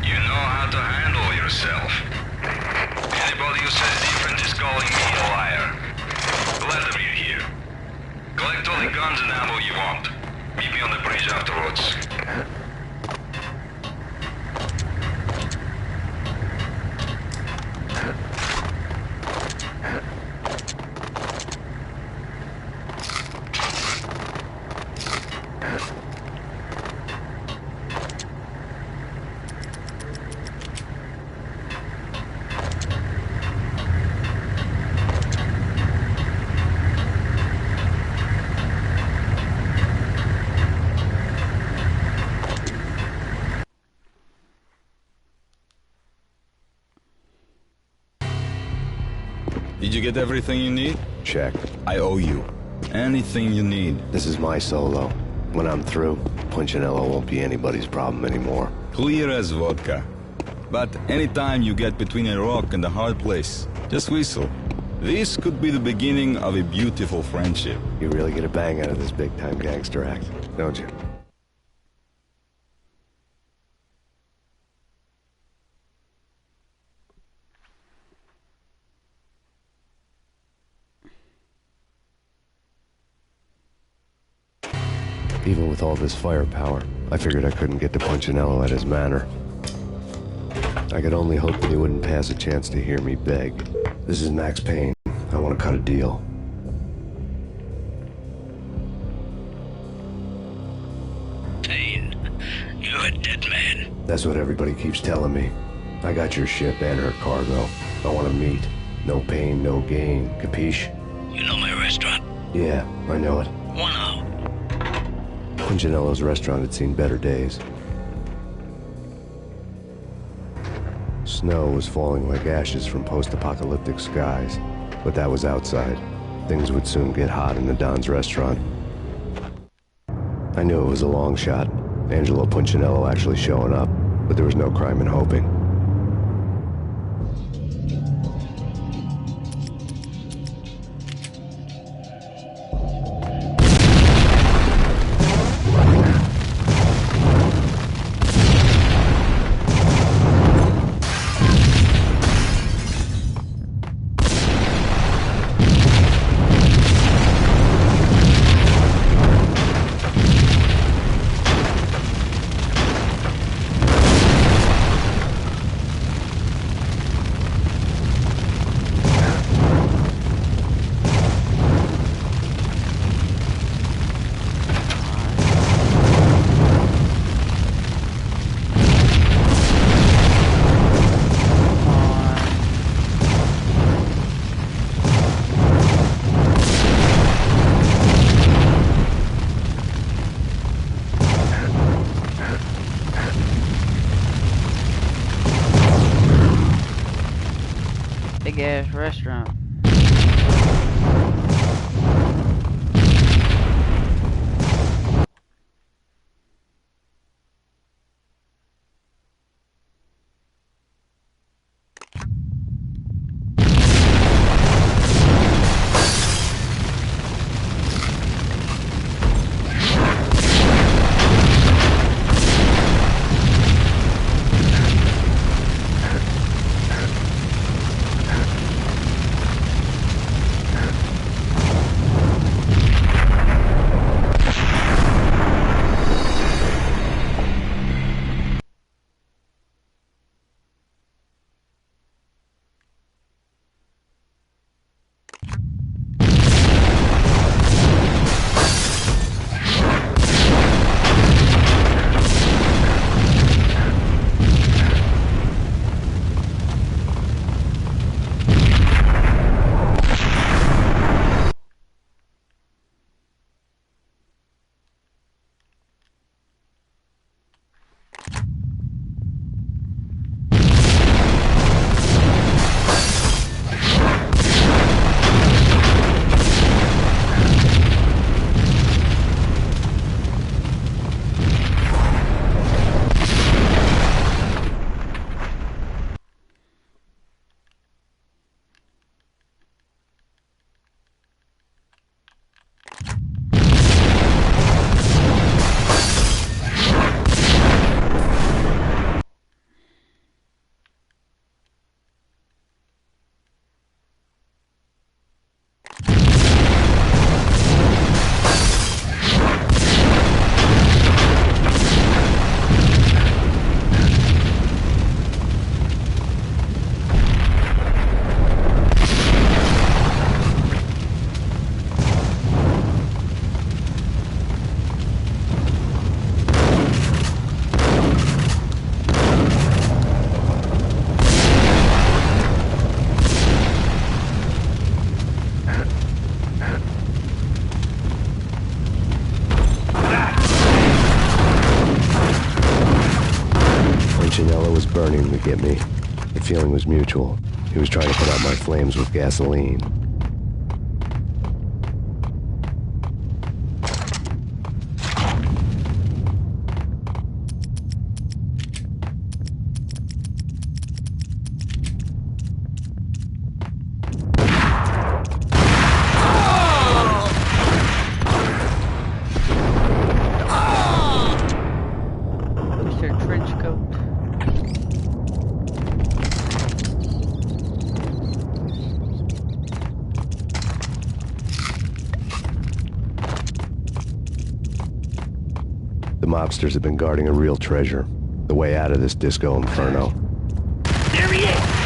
You know how to handle yourself. Anybody who says different is calling me a liar. Vladimir here. Collect all the guns and ammo you want. Meet me on the bridge afterwards. Did you get everything you need? Check. I owe you. Anything you need. This is my solo. When I'm through, Punchinello won't be anybody's problem anymore. Clear as vodka. But anytime you get between a rock and a hard place, just whistle. This could be the beginning of a beautiful friendship. You really get a bang out of this big-time gangster act, don't you? Even with all this firepower, I figured I couldn't get to Punchinello at his manor. I could only hope that he wouldn't pass a chance to hear me beg. This is Max Payne. I want to cut a deal. Payne, you're a dead man. That's what everybody keeps telling me. I got your ship and her cargo. I want to meet. No pain, no gain. Capiche? You know my restaurant? Yeah, I know it. One out. Punchinello's restaurant had seen better days. Snow was falling like ashes from post-apocalyptic skies, but that was outside. Things would soon get hot in the Don's restaurant. I knew it was a long shot, Angelo Punchinello actually showing up, but there was no crime in hoping. Big ass restaurant. to get me. The feeling was mutual. He was trying to put out my flames with gasoline. The mobsters have been guarding a real treasure. The way out of this disco inferno. There he is!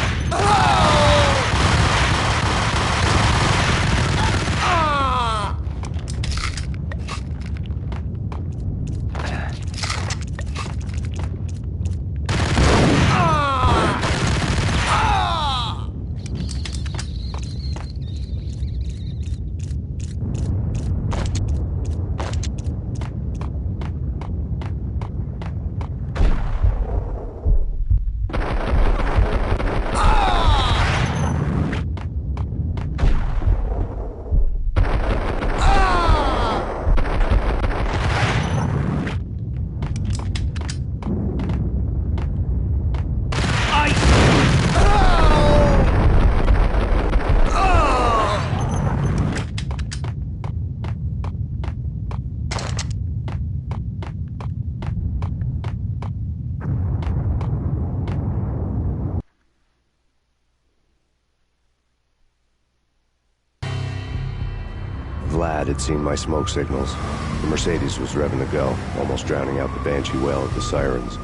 Vlad had seen my smoke signals. The Mercedes was revving to go, almost drowning out the Banshee wail of the sirens.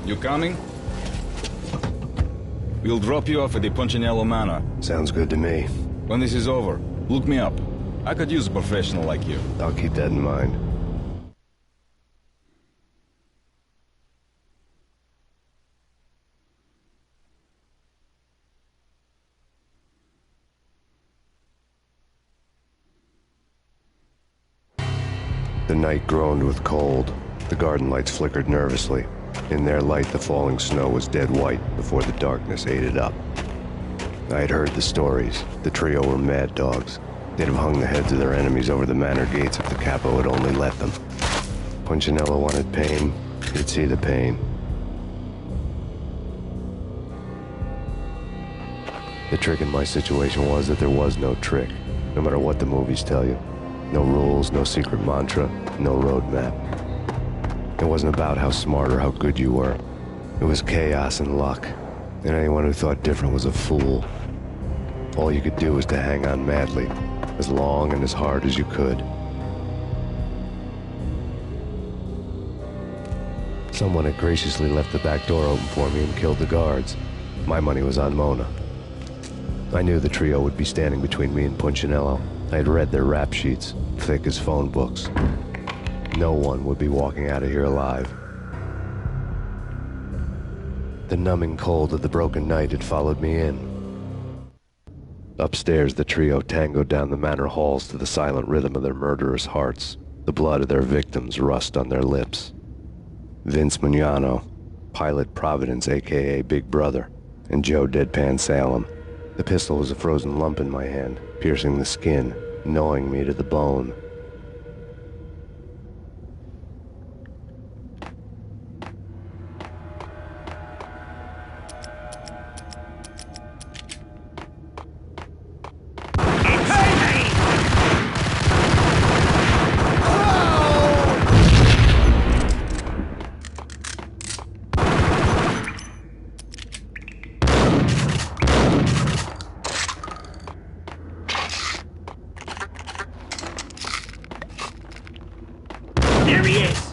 You coming? We'll drop you off at the Punchinello Manor. Sounds good to me. When this is over, look me up. I could use a professional like you. I'll keep that in mind. The night groaned with cold. The garden lights flickered nervously. In their light, the falling snow was dead white before the darkness ate it up. I had heard the stories. The trio were mad dogs. They'd have hung the heads of their enemies over the manor gates if the capo had only let them. Punchinello wanted Payne. He'd see the pain. The trick in my situation was that there was no trick, no matter what the movies tell you. No rules, no secret mantra, no roadmap. It wasn't about how smart or how good you were. It was chaos and luck, and anyone who thought different was a fool. All you could do was to hang on madly, as long and as hard as you could. Someone had graciously left the back door open for me and killed the guards. My money was on Mona. I knew the trio would be standing between me and Punchinello. I had read their rap sheets, thick as phone books. No one would be walking out of here alive. The numbing cold of the broken night had followed me in. Upstairs, the trio tangoed down the manor halls to the silent rhythm of their murderous hearts, the blood of their victims rust on their lips. Vince Mugnano, Pilot Providence, a.k.a. Big Brother, and Joe Deadpan Salem. The pistol was a frozen lump in my hand, piercing the skin, gnawing me to the bone. There he is!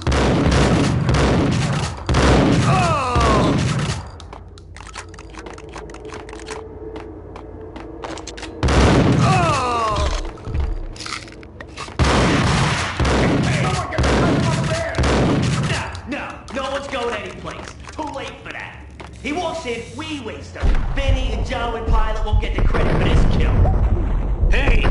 No one's going anyplace. Too late for that. He walks in, we waste him. Benny and Joe and Pilot won't get the credit for this kill. Hey!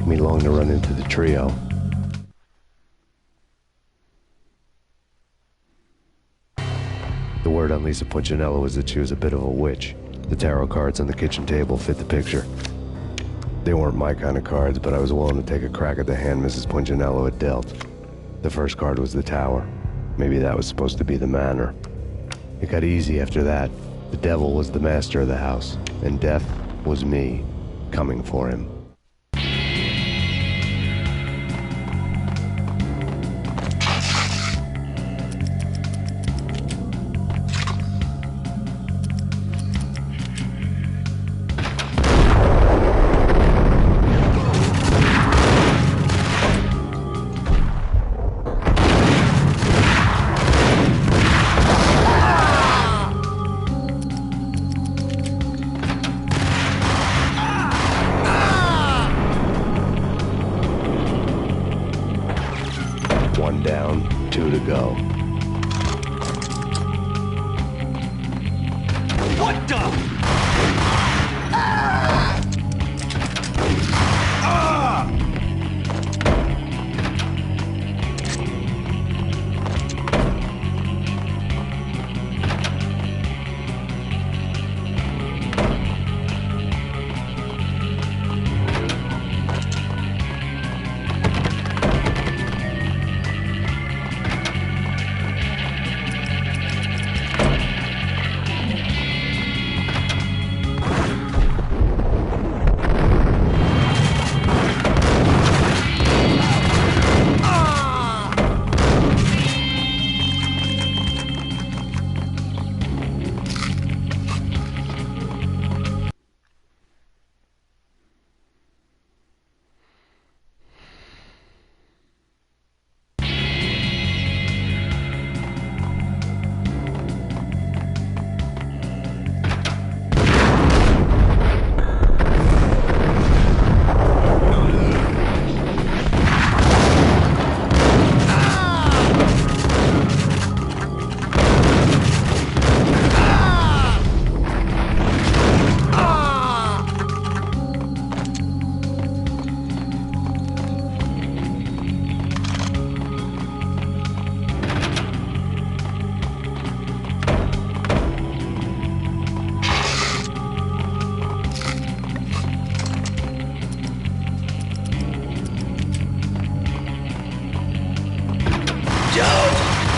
take me long to run into the trio. The word on Lisa Punchinello was that she was a bit of a witch. The tarot cards on the kitchen table fit the picture. They weren't my kind of cards, but I was willing to take a crack at the hand Mrs. Punchinello had dealt. The first card was the Tower. Maybe that was supposed to be the manor. It got easy after that. The devil was the master of the house, and death was me, coming for him. One down, two to go. What the?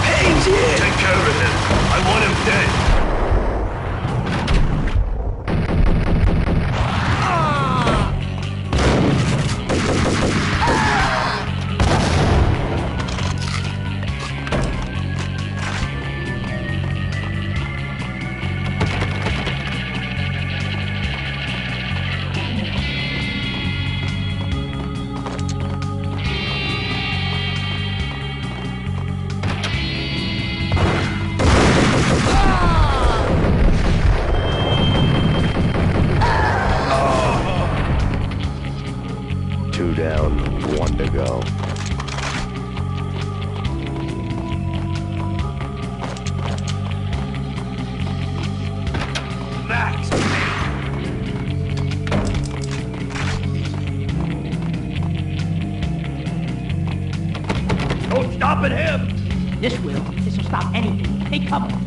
Payne's here! Take care of him. I want him dead. Two down, one to go. Max! Don't stop at him! This will. This will stop anything. Take cover.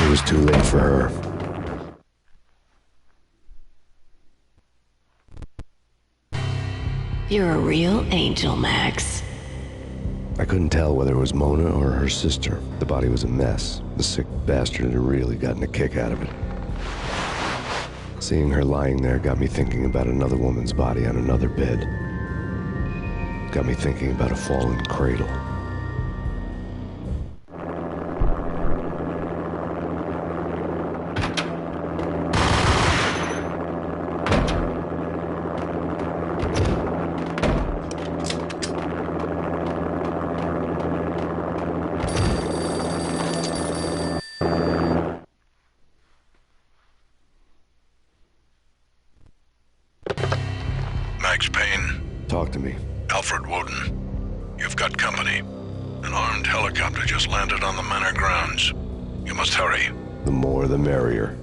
It was too late for her. You're a real angel, Max. I couldn't tell whether it was Mona or her sister. The body was a mess. The sick bastard had really gotten a kick out of it. Seeing her lying there got me thinking about another woman's body on another bed. Got me thinking about a fallen cradle. Max Payne. Talk to me. Alfred Woden. You've got company. An armed helicopter just landed on the manor grounds. You must hurry. The more the merrier.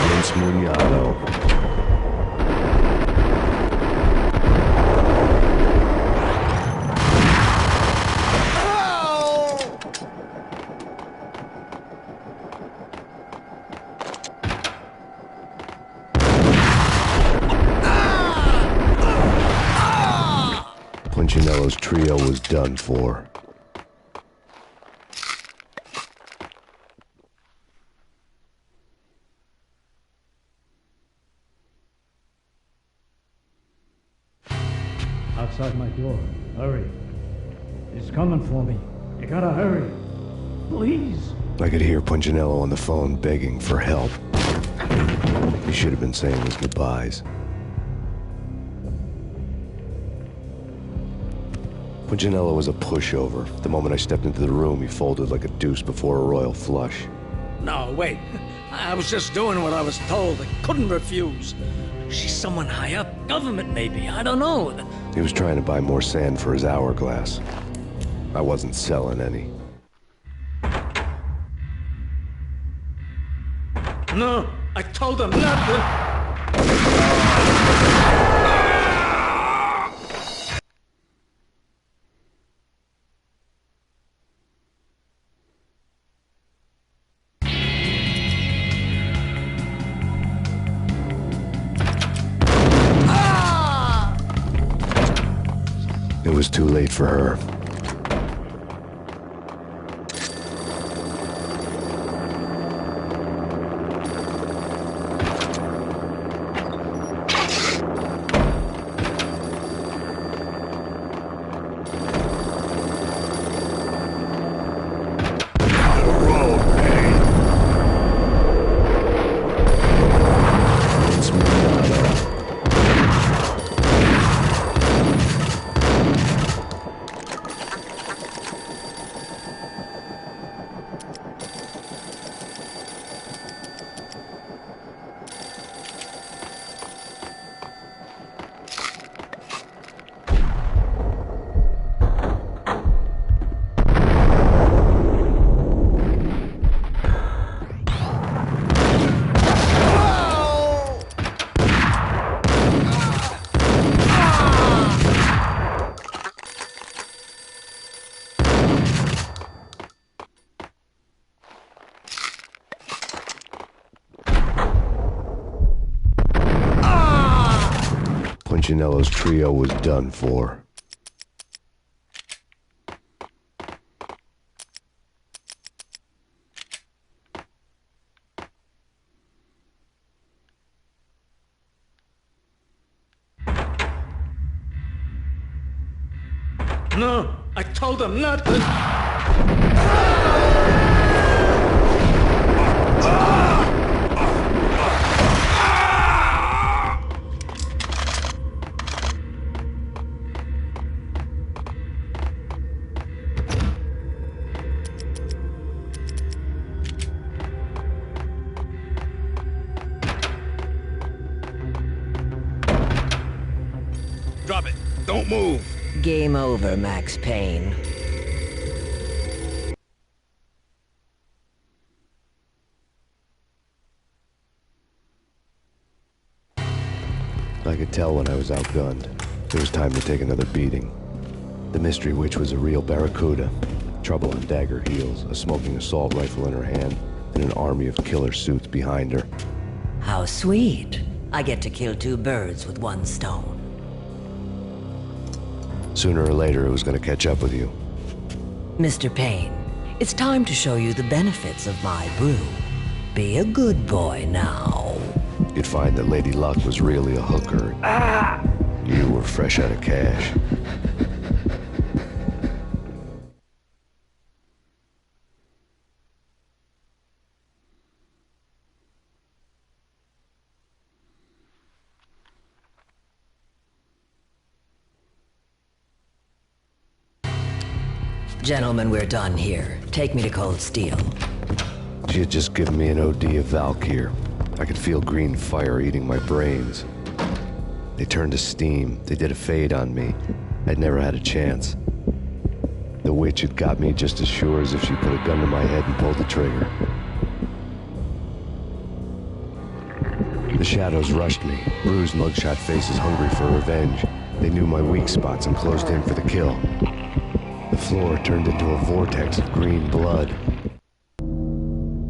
Vince Mugnano. Punchinello's trio was done for. Outside my door. Hurry. He's coming for me. You gotta hurry. Please. I could hear Punchinello on the phone begging for help. He should have been saying his goodbyes. Punchinello was a pushover. The moment I stepped into the room, he folded like a deuce before a royal flush. No, wait. I was just doing what I was told. I couldn't refuse. She's someone high up. Government, maybe. I don't know. He was trying to buy more sand for his hourglass. I wasn't selling any. No, I told him not to. It was too late for her. Punchinello's trio was done for. No, I told him not to. Drop it. Don't move. Game over, Max Payne. I could tell when I was outgunned. It was time to take another beating. The mystery witch was a real barracuda. Trouble on dagger heels, a smoking assault rifle in her hand, and an army of killer suits behind her. How sweet. I get to kill two birds with one stone. Sooner or later, it was going to catch up with you. Mr. Payne, it's time to show you the benefits of my brew. Be a good boy now. You'd find that Lady Luck was really a hooker. You were fresh out of cash. Gentlemen, we're done here. Take me to Cold Steel. She had just given me an OD of Valkyr. I could feel green fire eating my brains. They turned to steam. They did a fade on me. I'd never had a chance. The witch had got me just as sure as if she put a gun to my head and pulled the trigger. The shadows rushed me, bruised mugshot faces hungry for revenge. They knew my weak spots and closed in for the kill. The floor turned into a vortex of green blood.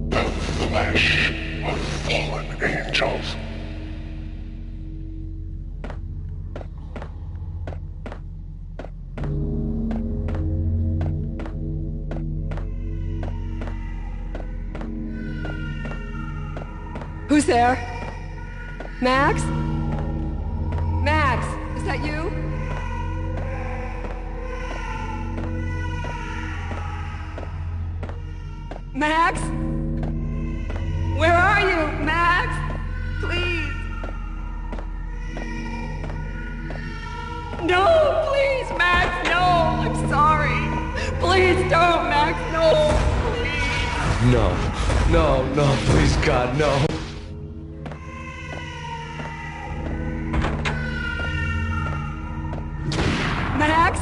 The flesh of fallen angels. Who's there? Max? Max, is that you? Max? Where are you, Max? Please. No, please, Max, no. I'm sorry. Please don't, Max, no. Please. No, please, God, no. Max?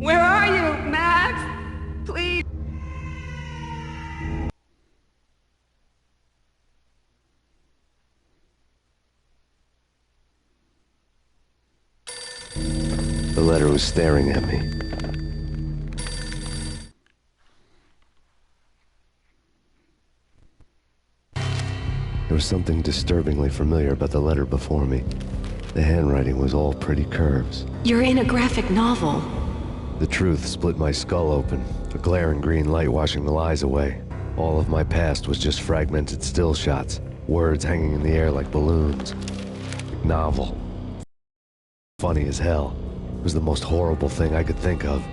Where are you, Max? Please. The letter was staring at me. There was something disturbingly familiar about the letter before me. The handwriting was all pretty curves. You're in a graphic novel. The truth split my skull open, a glaring green light washing the lies away. All of my past was just fragmented still shots, words hanging in the air like balloons. Novel. Funny as hell. It was the most horrible thing I could think of.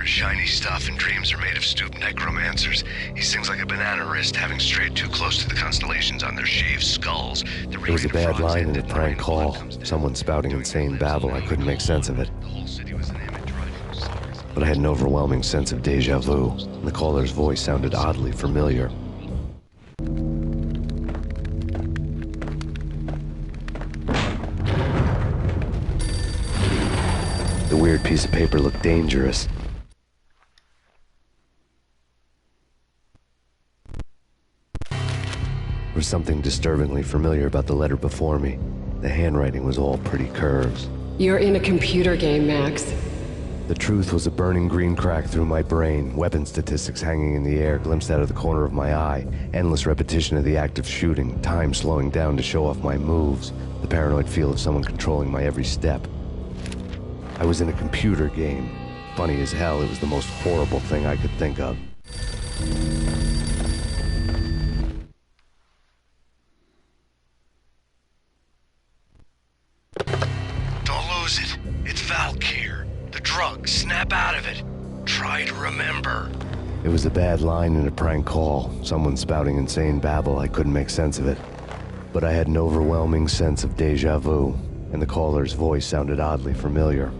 Shiny stuff, and dreams are made of stooped necromancers. He sings like a banana wrist, having strayed too close to the constellations on their shaved skulls. There was a bad line in a prank call. Someone spouting insane babble. I couldn't make sense of it. But I had an overwhelming sense of deja vu, and the caller's voice sounded oddly familiar. The weird piece of paper looked dangerous. There was something disturbingly familiar about the letter before me. The handwriting was all pretty curves. You're in a computer game, Max. The truth was a burning green crack through my brain, weapon statistics hanging in the air, glimpsed out of the corner of my eye, endless repetition of the act of shooting, time slowing down to show off my moves, the paranoid feel of someone controlling my every step. I was in a computer game. Funny as hell, it was the most horrible thing I could think of. It's Valkyr. The drug. Snap out of it. Try to remember. It was a bad line in a prank call. Someone spouting insane babble. I couldn't make sense of it. But I had an overwhelming sense of deja vu, and the caller's voice sounded oddly familiar.